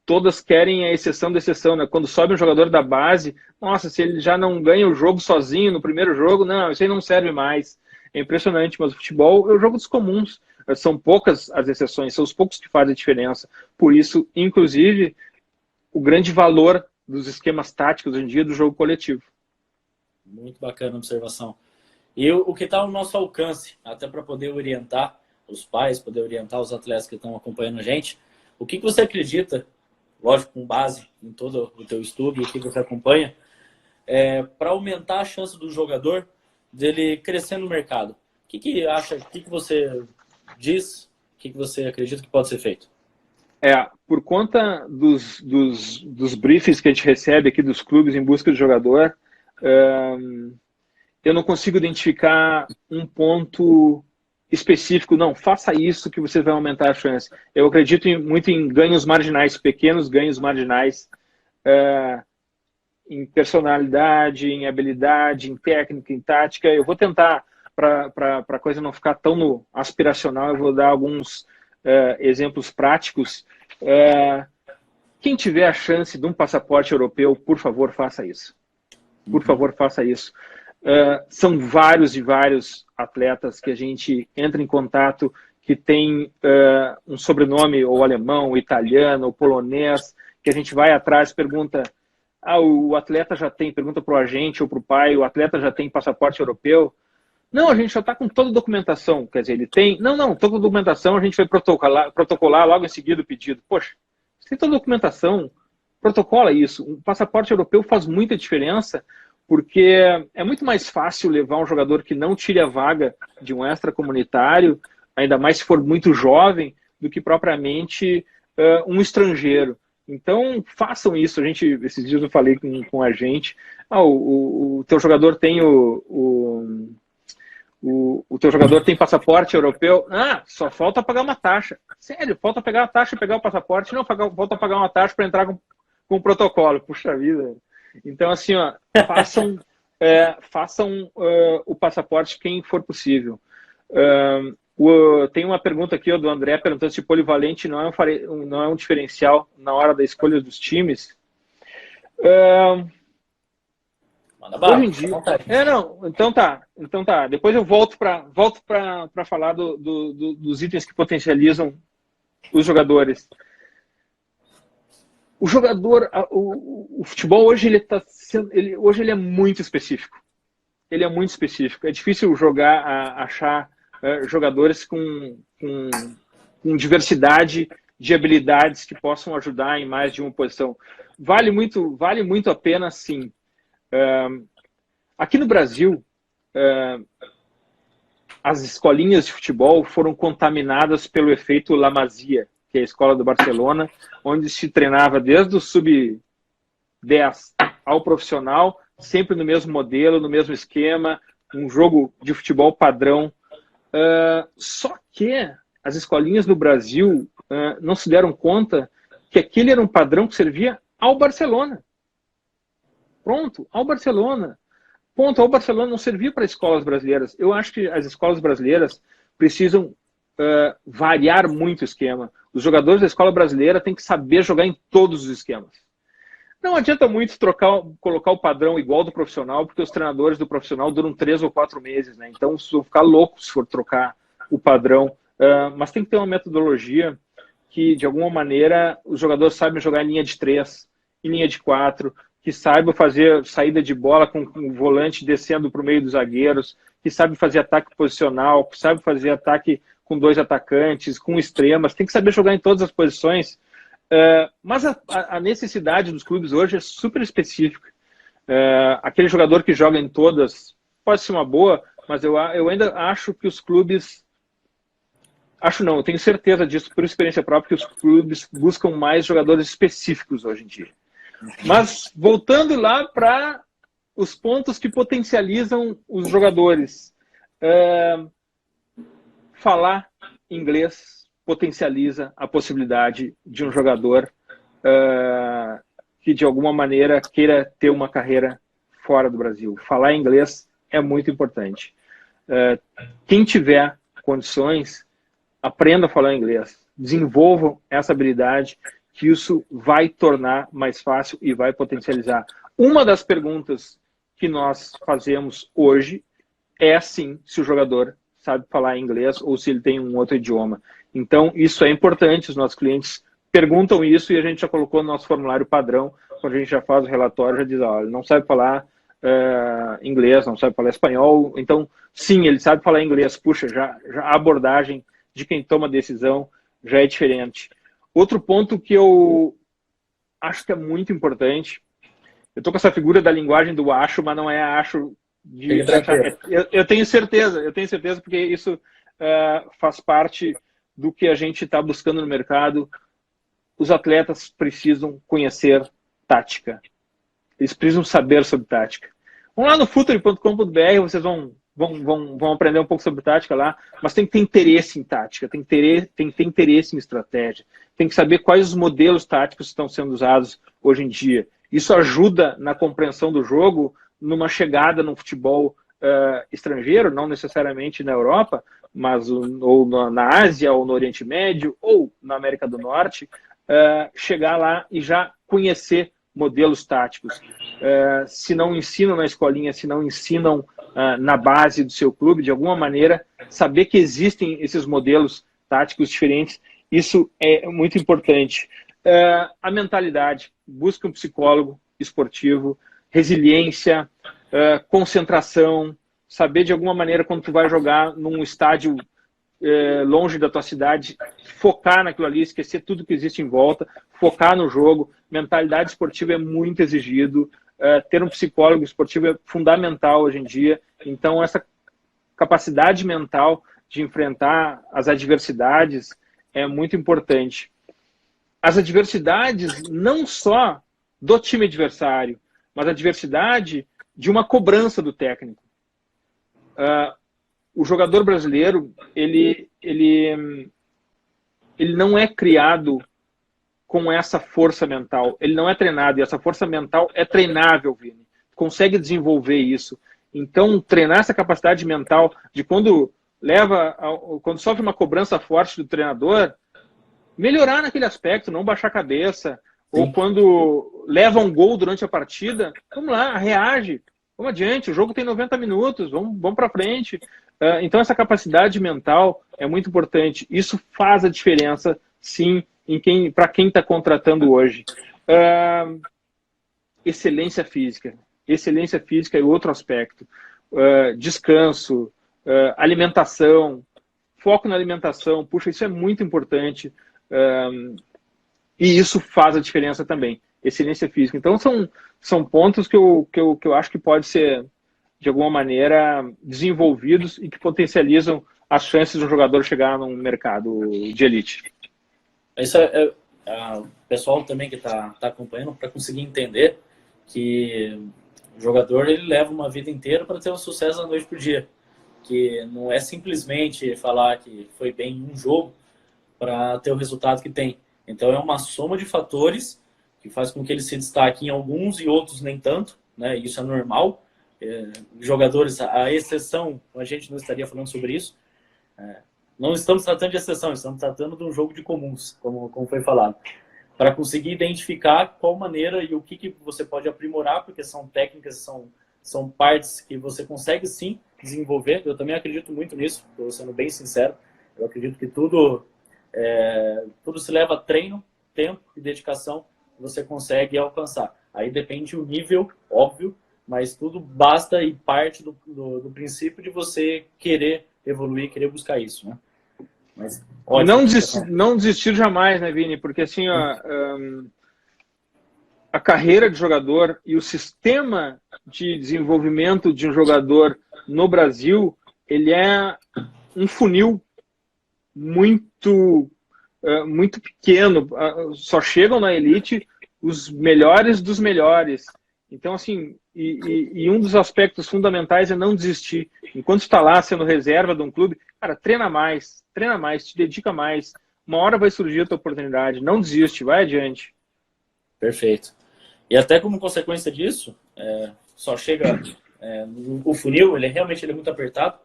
todas querem a exceção da exceção, né? Quando sobe um jogador da base, nossa, se ele já não ganha o jogo sozinho no primeiro jogo, não, isso aí não serve mais. É impressionante, mas o futebol é o jogo dos comuns. São poucas as exceções, são os poucos que fazem a diferença. Por isso, inclusive, o grande valor dos esquemas táticos hoje em dia do jogo coletivo. Muito bacana a observação. E o que está ao nosso alcance, até para poder orientar os pais, poder orientar os atletas que estão acompanhando a gente, o que você acredita, lógico, com base em todo o teu estudo, o que você acompanha, para aumentar a chance do jogador dele crescer no mercado? O que acha, o que você diz, o que você acredita que pode ser feito? Por conta dos briefings que a gente recebe aqui dos clubes em busca de jogador, eu não consigo identificar um ponto específico, não, faça isso que você vai aumentar a chance. Eu acredito muito em ganhos marginais, pequenos ganhos marginais, em personalidade, em habilidade, em técnica, em tática. Eu vou tentar, para a coisa não ficar tão no aspiracional, eu vou dar alguns exemplos práticos. Quem tiver a chance de um passaporte europeu, por favor, faça isso. Por favor, faça isso. São vários e vários atletas que a gente entra em contato que tem um sobrenome ou alemão, ou italiano, ou polonês, que a gente vai atrás, pergunta, o atleta já tem, pergunta para o agente ou para o pai, o atleta já tem passaporte europeu? Não, a gente já está com toda a documentação, quer dizer, ele tem, não, toda a documentação a gente vai protocolar logo em seguida o pedido. Poxa, você tem toda a documentação, protocola isso. Um passaporte europeu faz muita diferença, porque é muito mais fácil levar um jogador que não tire a vaga de um extracomunitário, ainda mais se for muito jovem, do que propriamente um estrangeiro. Então, façam isso. Esses dias eu falei com a gente, o teu jogador tem o teu jogador tem passaporte europeu, só falta pagar uma taxa. Sério, falta pegar a taxa e pegar o passaporte, não, falta pagar uma taxa para entrar com o protocolo. Puxa vida. Então, assim, façam o passaporte quem for possível. Tem uma pergunta aqui do André perguntando se polivalente não é um diferencial na hora da escolha dos times. Hoje em dia. Então tá. Depois eu volto para falar dos itens que potencializam os jogadores. O jogador, o futebol hoje ele é muito específico. Ele é muito específico. É difícil achar jogadores com diversidade de habilidades que possam ajudar em mais de uma posição. Vale muito a pena, sim. Aqui no Brasil, as escolinhas de futebol foram contaminadas pelo efeito La Masia, que é a escola do Barcelona, onde se treinava desde o sub-10 ao profissional, sempre no mesmo modelo, no mesmo esquema, um jogo de futebol padrão. Só que as escolinhas do Brasil não se deram conta que aquele era um padrão que servia ao Barcelona. Pronto, ao Barcelona. Ponto, ao Barcelona não servia para escolas brasileiras. Eu acho que as escolas brasileiras precisam variar muito o esquema. Os jogadores da escola brasileira têm que saber jogar em todos os esquemas. Não adianta muito colocar o padrão igual do profissional, porque os treinadores do profissional duram 3 ou 4 meses, né? Então, vocês vão ficar loucos se for trocar o padrão. Mas tem que ter uma metodologia que, de alguma maneira, os jogadores sabem jogar em linha de 3, em linha de 4, que saibam fazer saída de bola com o volante descendo para o meio dos zagueiros, que sabe fazer ataque posicional, que sabe fazer ataque com 2 atacantes, com extremas, tem que saber jogar em todas as posições. Mas a necessidade dos clubes hoje é super específica. Aquele jogador que joga em todas pode ser uma boa, mas eu ainda acho que os clubes... Acho não, eu tenho certeza disso, por experiência própria, que os clubes buscam mais jogadores específicos hoje em dia. Mas, voltando lá para os pontos que potencializam os jogadores. Falar inglês potencializa a possibilidade de um jogador que, de alguma maneira, queira ter uma carreira fora do Brasil. Falar inglês é muito importante. Quem tiver condições, aprenda a falar inglês. Desenvolvam essa habilidade, que isso vai tornar mais fácil e vai potencializar. Uma das perguntas que nós fazemos hoje é, sim, se o jogador sabe falar inglês ou se ele tem um outro idioma. Então, isso é importante. Os nossos clientes perguntam isso e a gente já colocou no nosso formulário padrão. Quando a gente já faz o relatório, já diz, ele não sabe falar inglês, não sabe falar espanhol. Então, sim, ele sabe falar inglês. Puxa, já a abordagem de quem toma a decisão já é diferente. Outro ponto que eu acho que é muito importante, eu estou com essa figura da linguagem do acho, mas não é acho de achar. Eu tenho certeza porque isso faz parte do que a gente está buscando no mercado. Os atletas precisam conhecer tática. Eles precisam saber sobre tática. Vão lá no futuri.com.br, vocês vão aprender um pouco sobre tática lá, mas tem que ter interesse em tática, tem que ter interesse em estratégia, tem que saber quais os modelos táticos estão sendo usados hoje em dia. Isso ajuda na compreensão do jogo, numa chegada no futebol estrangeiro, não necessariamente na Europa, mas ou na Ásia, ou no Oriente Médio, ou na América do Norte, chegar lá e já conhecer modelos táticos. Se não ensinam na escolinha, se não ensinam na base do seu clube, de alguma maneira, saber que existem esses modelos táticos diferentes, isso é muito importante. A mentalidade, busca um psicólogo esportivo, resiliência, concentração, saber de alguma maneira quando tu vai jogar num estádio longe da tua cidade, focar naquilo ali, esquecer tudo que existe em volta, focar no jogo. Mentalidade esportiva é muito exigido. Ter um psicólogo esportivo é fundamental hoje em dia. Então, essa capacidade mental de enfrentar as adversidades é muito importante. As adversidades não só do time adversário, mas a adversidade de uma cobrança do técnico. O jogador brasileiro, ele não é criado com essa força mental. Ele não é treinado, e essa força mental é treinável, Vini. Consegue desenvolver isso. Então, treinar essa capacidade mental de quando sofre uma cobrança forte do treinador, melhorar naquele aspecto, não baixar a cabeça. Sim. Ou quando leva um gol durante a partida, vamos lá, reage. Vamos adiante, o jogo tem 90 minutos, vamos para frente. Então, essa capacidade mental é muito importante. Isso faz a diferença, sim, para quem está contratando hoje. Excelência física. Excelência física é outro aspecto. Descanso, alimentação, foco na alimentação. Puxa, isso é muito importante. E isso faz a diferença também. Excelência física. Então, são pontos que eu acho que pode ser, de alguma maneira, desenvolvidos e que potencializam as chances de um jogador chegar num mercado de elite. Isso o pessoal também que está acompanhando, para conseguir entender que o jogador ele leva uma vida inteira para ter um sucesso da noite para o dia. Que não é simplesmente falar que foi bem em um jogo para ter o resultado que tem. Então é uma soma de fatores que faz com que ele se destaque em alguns e outros nem tanto, né? Isso é normal. Jogadores, a exceção, a gente não estaria falando sobre isso. Não estamos tratando de exceção, estamos tratando de um jogo de comuns, como foi falado. Para conseguir identificar qual maneira e o que você pode aprimorar, porque são técnicas, são partes que você consegue sim desenvolver. Eu também acredito muito nisso, estou sendo bem sincero. Eu acredito que tudo Tudo se leva a treino, tempo e dedicação, você consegue alcançar. Aí depende o nível, óbvio, mas tudo basta e parte do princípio de você querer evoluir, querer buscar isso, né? Mas, E ótimo. não desistir jamais, né, Vini? Porque assim, ó, a carreira de jogador e o sistema de desenvolvimento de um jogador no Brasil, ele é um funil muito pequeno. Só chegam na elite os melhores dos melhores. Então, assim, e um dos aspectos fundamentais é não desistir. Enquanto está lá sendo reserva de um clube, cara, treina mais, te dedica mais. Uma hora vai surgir a tua oportunidade. Não desiste, vai adiante. Perfeito. E até como consequência disso, só chega o funil, ele é muito apertado,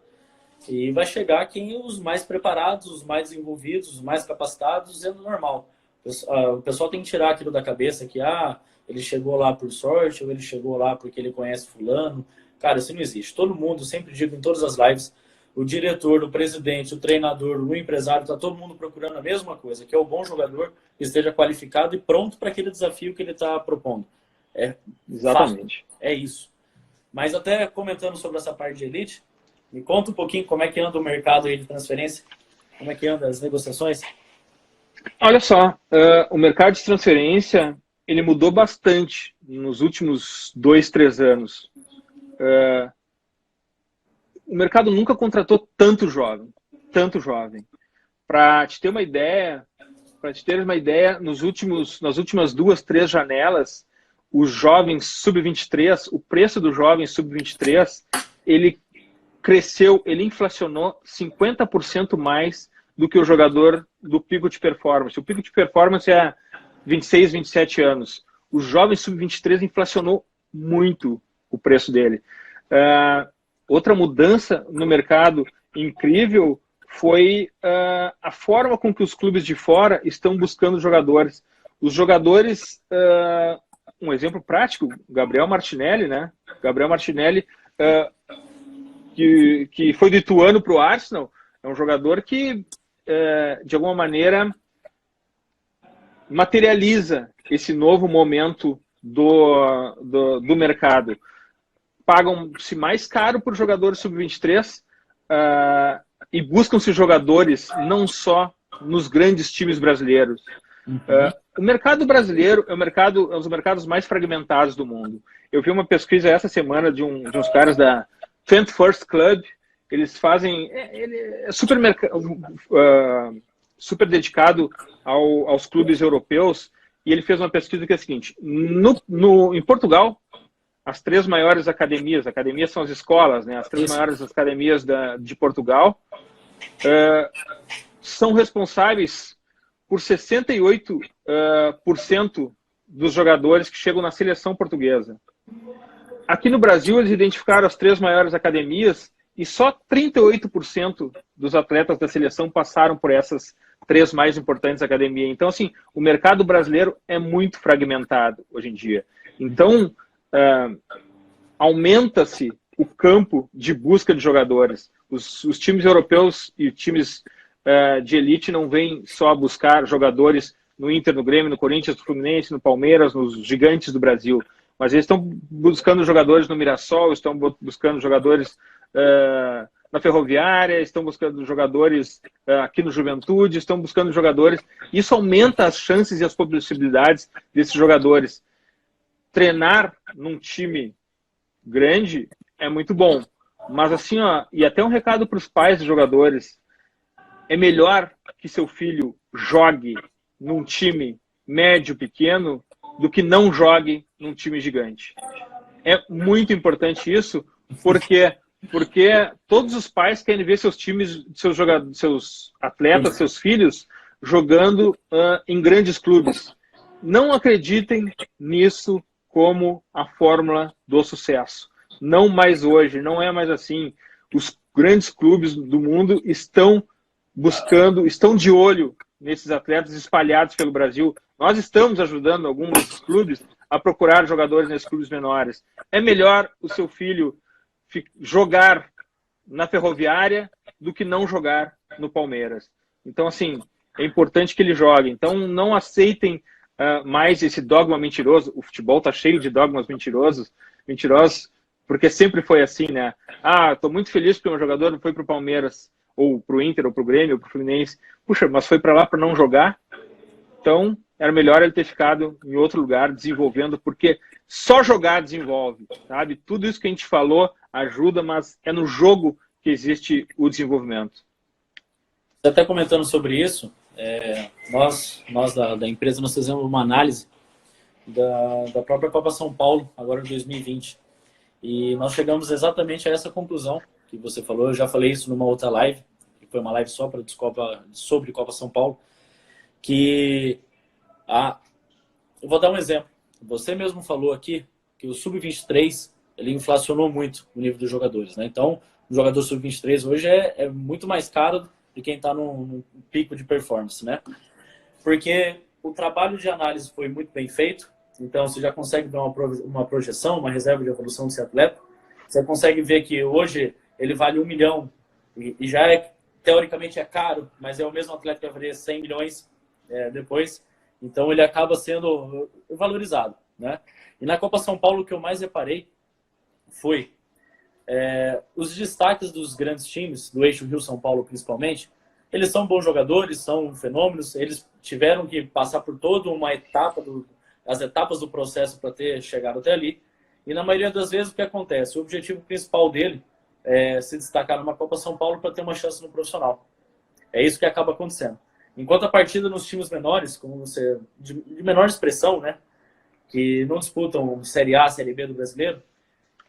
e vai chegar quem os mais preparados, os mais desenvolvidos, os mais capacitados, é normal. O pessoal tem que tirar aquilo da cabeça que ele chegou lá por sorte, ou ele chegou lá porque ele conhece fulano. Cara, isso não existe. Todo mundo, sempre digo em todas as lives, o diretor, o presidente, o treinador, o empresário, está todo mundo procurando a mesma coisa, que é o bom jogador que esteja qualificado e pronto para aquele desafio que ele está propondo. Exatamente. É isso. Mas até comentando sobre essa parte de elite, me conta um pouquinho como é que anda o mercado aí de transferência, como é que anda as negociações? Olha só, o mercado de transferência, ele mudou bastante nos últimos 2, 3 anos. O mercado nunca contratou tanto jovem. Para te ter uma ideia, nas últimas 2, 3 janelas, os jovens sub-23, o preço do jovem sub-23, ele cresceu, ele inflacionou 50% mais do que o jogador do pico de performance. O pico de performance é 26, 27 anos. O jovem sub-23 inflacionou muito o preço dele. Outra mudança no mercado incrível foi a forma com que os clubes de fora estão buscando jogadores. Os jogadores, um exemplo prático, Gabriel Martinelli, né? Gabriel Martinelli, que foi do Ituano para o Arsenal, é um jogador que, de alguma maneira, materializa esse novo momento do mercado. Pagam-se mais caro por jogador sub-23 e buscam-se jogadores não só nos grandes times brasileiros. O mercado brasileiro é um dos mercados mais fragmentados do mundo. Eu vi uma pesquisa essa semana de uns caras da 21st Club. Eles fazem... Ele é super dedicado aos clubes europeus, e ele fez uma pesquisa que é a seguinte: em Portugal, as 3 maiores academias são as escolas, né? As 3 maiores academias de Portugal são responsáveis por 68% dos jogadores que chegam na seleção portuguesa. Aqui no Brasil, eles identificaram as 3 maiores academias e só 38% dos atletas da seleção passaram por essas 3 mais importantes academias. Então, assim, o mercado brasileiro é muito fragmentado hoje em dia. Então, aumenta-se o campo de busca de jogadores. Os times europeus e times de elite não vêm só buscar jogadores no Inter, no Grêmio, no Corinthians, no Fluminense, no Palmeiras, nos gigantes do Brasil. Mas eles estão buscando jogadores no Mirassol, estão buscando jogadores na Ferroviária, estão buscando jogadores aqui no Juventude, estão buscando jogadores. Isso aumenta as chances e as possibilidades desses jogadores. Treinar num time grande é muito bom. Mas assim, e até um recado para os pais dos jogadores: é melhor que seu filho jogue num time médio, pequeno, do que não jogue num time gigante. É muito importante isso, porque todos os pais querem ver seus times, seus atletas, seus filhos jogando em grandes clubes. Não acreditem nisso como a fórmula do sucesso. Não mais hoje, não é mais assim. Os grandes clubes do mundo estão de olho nesses atletas espalhados pelo Brasil. Nós estamos ajudando alguns desses clubes a procurar jogadores nesses clubes menores. É melhor o seu filho jogar na Ferroviária do que não jogar no Palmeiras. Então, assim, é importante que ele jogue. Então, não aceitem mais esse dogma mentiroso. O futebol está cheio de dogmas mentirosos, porque sempre foi assim, né? Ah, estou muito feliz porque um jogador foi para o Palmeiras, ou para o Inter, ou para o Grêmio, ou para o Fluminense. Puxa, mas foi para lá para não jogar? Então, era melhor ele ter ficado em outro lugar, desenvolvendo, porque só jogar desenvolve, sabe? Tudo isso que a gente falou ajuda, mas é no jogo que existe o desenvolvimento. Até comentando sobre isso, nós da empresa, nós fizemos uma análise da própria Copa São Paulo, agora em 2020. E nós chegamos exatamente a essa conclusão que você falou. Eu já falei isso numa outra live, que foi uma live só sobre Copa São Paulo, que eu vou dar um exemplo. Você mesmo falou aqui que o Sub-23 ele inflacionou muito o nível dos jogadores, né? Então, o jogador Sub-23 hoje é muito mais caro de quem está num pico de performance, né? Porque o trabalho de análise foi muito bem feito, então você já consegue ver uma projeção, uma reserva de evolução desse atleta. Você consegue ver que hoje ele vale 1 milhão e já teoricamente é caro, mas é o mesmo atleta que vai valer 100 milhões depois. Então ele acaba sendo valorizado, né? E na Copa São Paulo o que eu mais reparei foi os destaques dos grandes times, do eixo Rio-São Paulo principalmente. Eles são bons jogadores, são fenômenos, eles tiveram que passar por toda uma etapa, as etapas do processo para ter chegado até ali. E na maioria das vezes o que acontece? O objetivo principal dele é se destacar numa Copa São Paulo para ter uma chance no profissional. É isso que acaba acontecendo. Enquanto a partida nos times menores, como você de menor expressão, né, que não disputam Série A, Série B do brasileiro,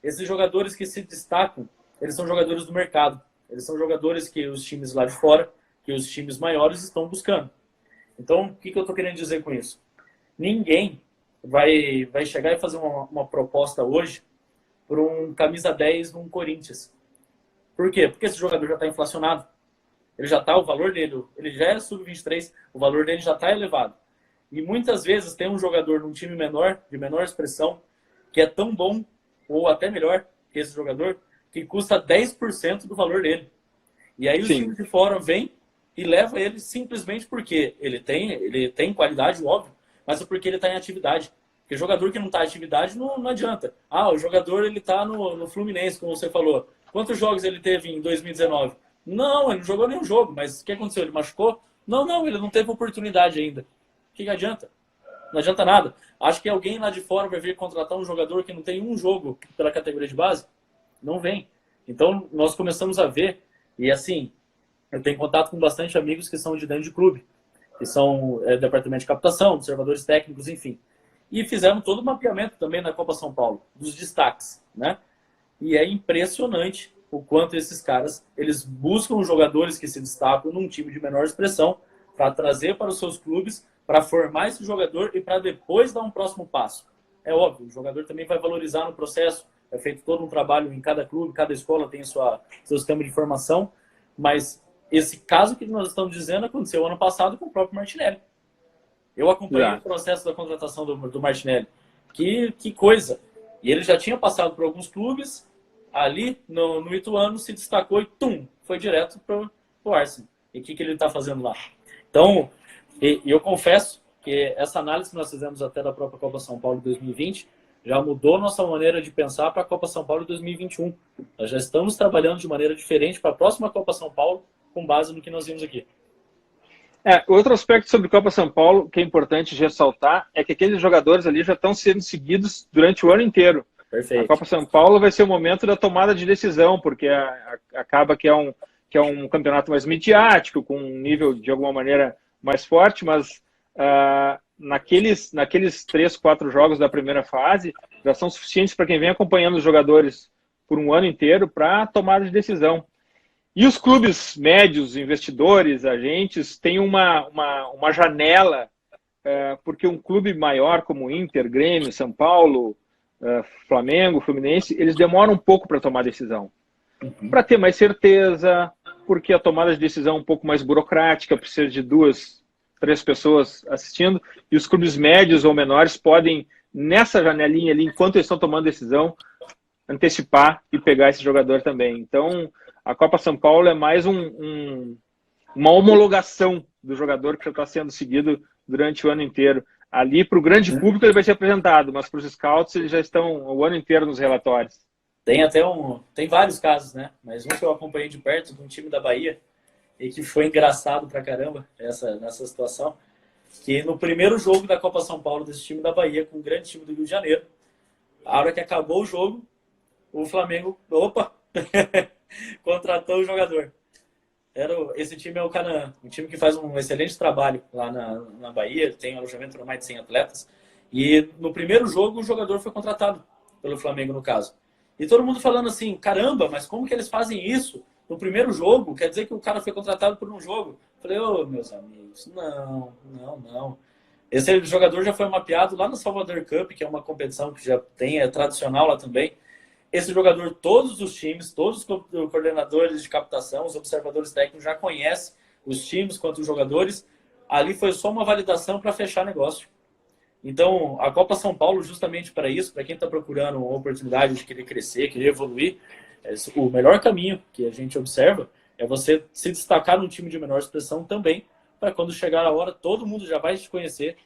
esses jogadores que se destacam, eles são jogadores do mercado. Eles são jogadores que os times lá de fora, que os times maiores estão buscando. Então, o que eu estou querendo dizer com isso? Ninguém vai chegar e fazer uma proposta hoje por um camisa 10 num Corinthians. Por quê? Porque esse jogador já está inflacionado. Ele já está, o valor dele, ele já é sub-23, o valor dele já está elevado. E muitas vezes tem um jogador num time menor, de menor expressão, que é tão bom, ou até melhor que esse jogador, que custa 10% do valor dele. E aí os times de fora vêm e levam ele simplesmente porque ele tem qualidade, óbvio, mas é porque ele está em atividade. Porque jogador que não está em atividade não adianta. Ah, o jogador ele está no Fluminense, como você falou. Quantos jogos ele teve em 2019? Não, ele não jogou nenhum jogo, mas o que aconteceu? Ele machucou? Não, ele não teve oportunidade ainda. O que adianta? Não adianta nada. Acho que alguém lá de fora vai vir contratar um jogador que não tem um jogo pela categoria de base? Não vem. Então, nós começamos a ver, e assim, eu tenho contato com bastante amigos que são de dentro de clube, que são departamento de captação, observadores técnicos, enfim. E fizemos todo o mapeamento também na Copa São Paulo, dos destaques, né? E é impressionante o quanto esses caras, eles buscam jogadores que se destacam num time de menor expressão para trazer para os seus clubes, para formar esse jogador e para depois dar um próximo passo. É óbvio, o jogador também vai valorizar no processo, é feito todo um trabalho em cada clube, cada escola tem seu sistema de formação, mas esse caso que nós estamos dizendo aconteceu ano passado com o próprio Martinelli. Eu acompanhei o processo da contratação do Martinelli. Que coisa! E ele já tinha passado por alguns clubes, ali no Ituano se destacou e foi direto para o Arsenal. E o que ele está fazendo lá? Então, eu confesso que essa análise que nós fizemos até da própria Copa São Paulo 2020 já mudou nossa maneira de pensar para a Copa São Paulo 2021. Nós já estamos trabalhando de maneira diferente para a próxima Copa São Paulo com base no que nós vimos aqui. Outro aspecto sobre Copa São Paulo que é importante ressaltar é que aqueles jogadores ali já estão sendo seguidos durante o ano inteiro. Perfeito. A Copa São Paulo vai ser o momento da tomada de decisão, porque acaba que é um campeonato mais midiático, com um nível de alguma maneira mais forte, mas naqueles 3, 4 jogos da primeira fase já são suficientes para quem vem acompanhando os jogadores por um ano inteiro para tomada de decisão. E os clubes médios, investidores, agentes, têm uma janela, porque um clube maior como Inter, Grêmio, São Paulo, Flamengo, Fluminense, eles demoram um pouco para tomar decisão. Para ter mais certeza, porque a tomada de decisão é um pouco mais burocrática, precisa de 2, 3 pessoas assistindo, e os clubes médios ou menores podem, nessa janelinha ali, enquanto eles estão tomando decisão, antecipar e pegar esse jogador também. Então, a Copa São Paulo é mais um uma homologação do jogador que já está sendo seguido durante o ano inteiro. Ali, para o grande público, ele vai ser apresentado, mas para os scouts, eles já estão o ano inteiro nos relatórios. Tem vários casos, né? Mas um que eu acompanhei de perto, de um time da Bahia, e que foi engraçado pra caramba nessa situação, que no primeiro jogo da Copa São Paulo desse time da Bahia, com o grande time do Rio de Janeiro, a hora que acabou o jogo, o Flamengo, contratou o jogador. Esse time é o Canaã, um time que faz um excelente trabalho lá na Bahia, tem alojamento para mais de 100 atletas. E no primeiro jogo, o jogador foi contratado pelo Flamengo, no caso. E todo mundo falando assim, caramba, mas como que eles fazem isso no primeiro jogo? Quer dizer que o cara foi contratado por um jogo? Eu falei, meus amigos, não. Esse jogador já foi mapeado lá no Salvador Cup, que é uma competição que já é tradicional lá também. Esse jogador, todos os times, todos os coordenadores de captação, os observadores técnicos já conhecem os times quanto os jogadores. Ali foi só uma validação para fechar negócio. Então, a Copa São Paulo, justamente para isso, para quem está procurando uma oportunidade de querer crescer, querer evoluir, o melhor caminho que a gente observa é você se destacar num time de menor expressão também, para quando chegar a hora, todo mundo já vai te conhecer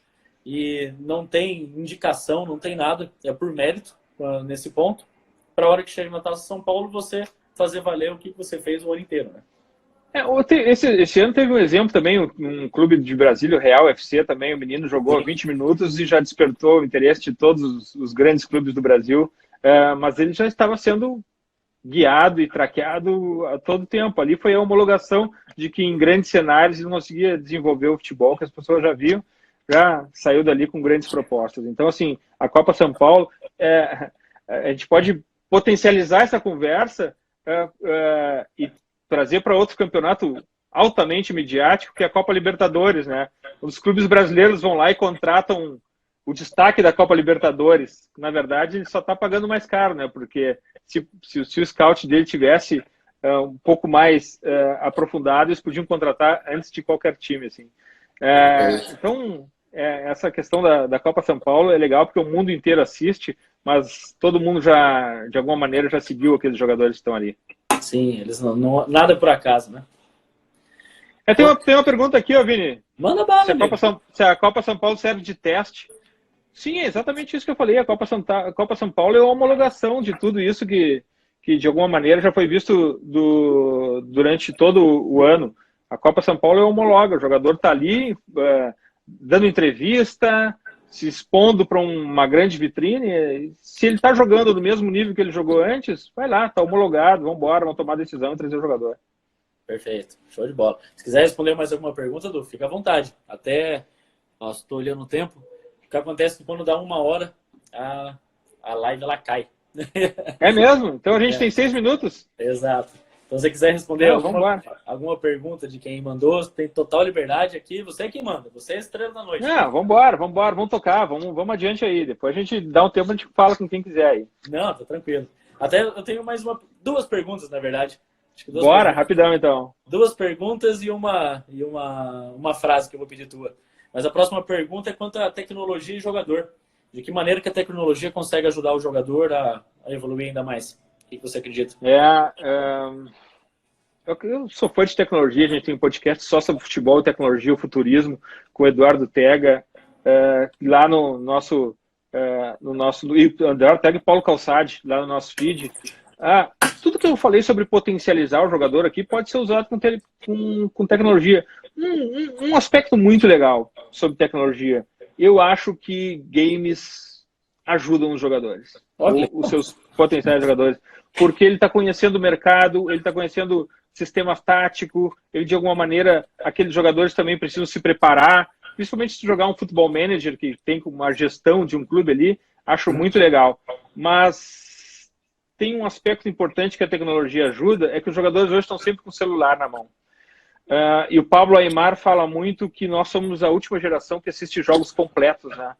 e não tem indicação, não tem nada, é por mérito nesse ponto. Para a hora que chega na Taça São Paulo, você fazer valer o que você fez o ano inteiro, né? Esse ano teve um exemplo também, um clube de Brasília, o Real FC também, o menino jogou 20 minutos e já despertou o interesse de todos os grandes clubes do Brasil, mas ele já estava sendo guiado e traqueado a todo tempo. Ali foi a homologação de que em grandes cenários ele não conseguia desenvolver o futebol que as pessoas já viam, já saiu dali com grandes propostas. Então, assim, a Copa São Paulo, a gente pode potencializar essa conversa e trazer para outro campeonato altamente midiático, que é a Copa Libertadores, né? Os clubes brasileiros vão lá e contratam o destaque da Copa Libertadores. Na verdade, ele só está pagando mais caro, né? Porque se o scout dele tivesse um pouco mais aprofundado, eles podiam contratar antes de qualquer time, assim. Então, essa questão da Copa São Paulo é legal porque o mundo inteiro assiste, mas todo mundo já, de alguma maneira, já seguiu aqueles jogadores que estão ali. Sim, eles nada por acaso, né? Tem uma pergunta aqui, ó, Vini. Manda bala, se a Copa São Paulo serve de teste. Sim, é exatamente isso que eu falei. A Copa São Paulo é a homologação de tudo isso que de alguma maneira já foi visto durante todo o ano. A Copa São Paulo é homologa. O jogador está ali dando entrevista, se expondo para uma grande vitrine. Se ele está jogando no mesmo nível que ele jogou antes, vai lá, está homologado, vamos embora, vamos tomar a decisão e trazer o jogador. Perfeito, show de bola. Se quiser responder mais alguma pergunta, Du, fica à vontade. Até, estou olhando o tempo, o que acontece é que quando dá 1 hora, a live ela cai. É mesmo? Então a gente tem 6 minutos? Exato. Então se você quiser responder alguma pergunta de quem mandou, tem total liberdade aqui. Você é quem manda, você é a estrela da noite. Não, vamos tocar, vamos adiante aí. Depois a gente dá um tempo, a gente fala com quem quiser aí. Não, tá tranquilo. Até eu tenho mais duas perguntas, na verdade. Bora, rapidão então. 2 perguntas e uma frase que eu vou pedir tua. Mas a próxima pergunta é quanto à tecnologia e jogador. De que maneira que a tecnologia consegue ajudar o jogador a evoluir ainda mais? O que você acredita? Eu sou fã de tecnologia, a gente tem um podcast só sobre futebol e tecnologia, o futurismo, com o Eduardo Tega, lá no nosso Eduardo Tega e Paulo Calçade, lá no nosso feed. Tudo que eu falei sobre potencializar o jogador aqui pode ser usado com tecnologia. Um aspecto muito legal sobre tecnologia, eu acho que games ajudam os jogadores, os seus potenciais jogadores, porque ele está conhecendo o mercado, ele está conhecendo sistema tático, ele de alguma maneira, aqueles jogadores também precisam se preparar, principalmente se jogar um futebol manager, que tem uma gestão de um clube ali, acho muito legal. Mas tem um aspecto importante que a tecnologia ajuda, é que os jogadores hoje estão sempre com o celular na mão. E o Pablo Aimar fala muito que nós somos a última geração que assiste jogos completos, né?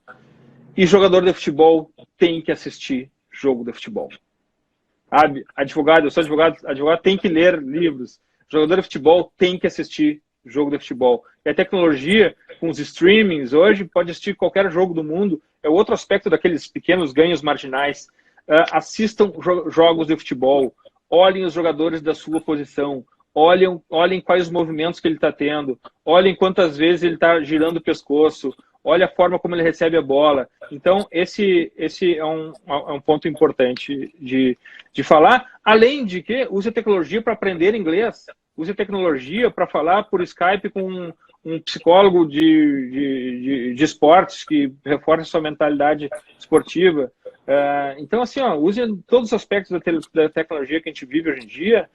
E jogador de futebol tem que assistir jogo de futebol. Eu sou advogado tem que ler livros. Jogador de futebol tem que assistir jogo de futebol. E a tecnologia, com os streamings hoje, pode assistir qualquer jogo do mundo. É outro aspecto daqueles pequenos ganhos marginais. Assistam jogos de futebol. Olhem os jogadores da sua posição. olhem quais os movimentos que ele está tendo, olhem quantas vezes ele está girando o pescoço, olha a forma como ele recebe a bola. Então, esse é um ponto importante de falar, além de que use a tecnologia para aprender inglês, use a tecnologia para falar por Skype com um psicólogo de esportes que reforça a sua mentalidade esportiva. Então, assim, use todos os aspectos da tecnologia que a gente vive hoje em dia,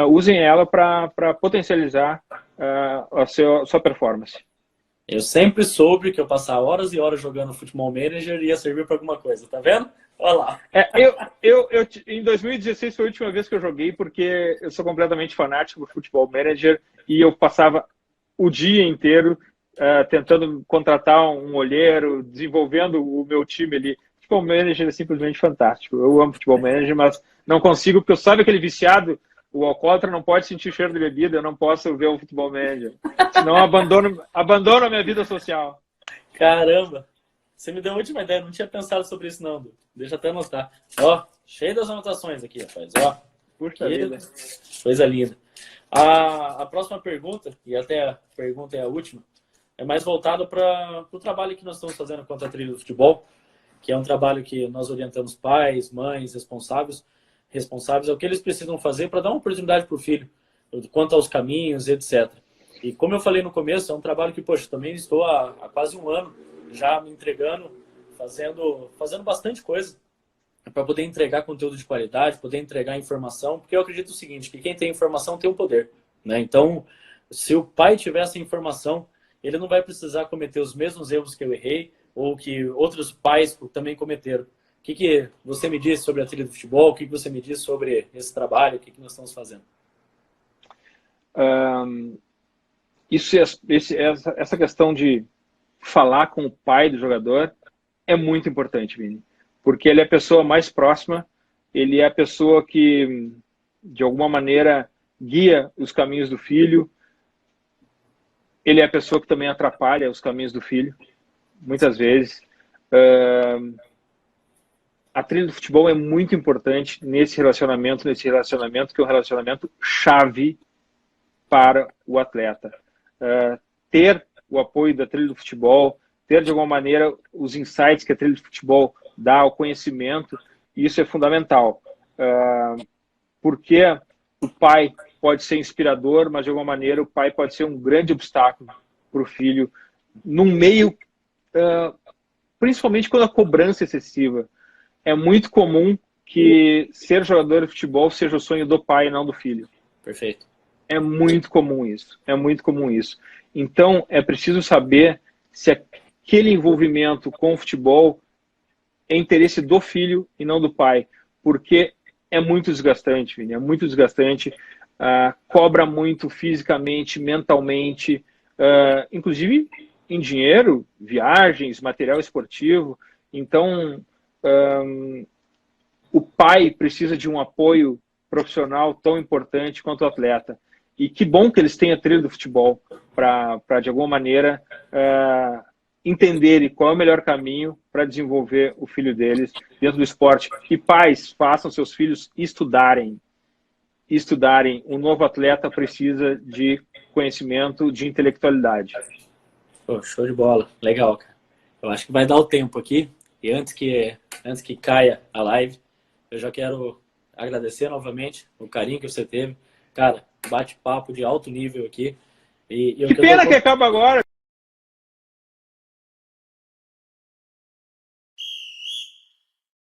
usem ela para potencializar a sua performance. Eu sempre soube que eu passar horas e horas jogando Futebol Manager ia servir para alguma coisa, tá vendo? Olha lá. Em 2016 foi a última vez que eu joguei, porque eu sou completamente fanático do Futebol Manager e eu passava o dia inteiro tentando contratar um olheiro, desenvolvendo o meu time ali. Futebol Manager é simplesmente fantástico. Eu amo Futebol Manager, mas não consigo, porque eu sabe aquele viciado, o alcoólatra não pode sentir o cheiro de bebida, eu não posso ver o Futebol Manager. Senão eu abandono a minha vida social. Caramba! Você me deu uma última ideia, não tinha pensado sobre isso não, Du. Deixa eu até mostrar. Ó, cheio das anotações aqui, rapaz. Ó, puxa vida. Coisa linda. A próxima pergunta, e até a pergunta é a última, é mais voltada para o trabalho que nós estamos fazendo contra a trilha do futebol, que é um trabalho que nós orientamos pais, mães, responsáveis é o que eles precisam fazer para dar uma oportunidade para o filho, quanto aos caminhos, etc. E como eu falei no começo, é um trabalho que, poxa, também estou há quase um ano já me entregando, fazendo bastante coisa para poder entregar conteúdo de qualidade, poder entregar informação, porque eu acredito o seguinte, que quem tem informação tem o poder, né? Então, se o pai tiver essa informação, ele não vai precisar cometer os mesmos erros que eu errei ou que outros pais também cometeram. O que você me disse sobre a trilha do futebol? O que você me disse sobre esse trabalho? O que nós estamos fazendo? Essa questão de falar com o pai do jogador é muito importante, Vini. Porque ele é a pessoa mais próxima, ele é a pessoa que, de alguma maneira, guia os caminhos do filho. Ele é a pessoa que também atrapalha os caminhos do filho, muitas vezes. A trilha do futebol é muito importante nesse relacionamento que é um relacionamento chave para o atleta. Ter o apoio da trilha do futebol, ter de alguma maneira os insights que a trilha do futebol dá, o conhecimento, isso é fundamental. Porque o pai pode ser inspirador, mas de alguma maneira o pai pode ser um grande obstáculo para o filho, num meio, principalmente quando a cobrança é excessiva. É muito comum que ser jogador de futebol seja o sonho do pai e não do filho. Perfeito. É muito comum isso. É muito comum isso. Então, é preciso saber se aquele envolvimento com o futebol é interesse do filho e não do pai. Porque é muito desgastante, Vini. É muito desgastante. Cobra muito fisicamente, mentalmente, inclusive em dinheiro, viagens, material esportivo. Então, o pai precisa de um apoio profissional tão importante quanto o atleta. E que bom que eles têm a trilha do futebol para de alguma maneira, entenderem qual é o melhor caminho para desenvolver o filho deles dentro do esporte. E pais, façam seus filhos estudarem. Um novo atleta precisa de conhecimento, de intelectualidade. Pô, show de bola. Legal, cara. Eu acho que vai dar o tempo aqui. E antes que caia a live, eu já quero agradecer novamente o carinho que você teve. Cara, bate-papo de alto nível aqui. Que pena que acaba agora.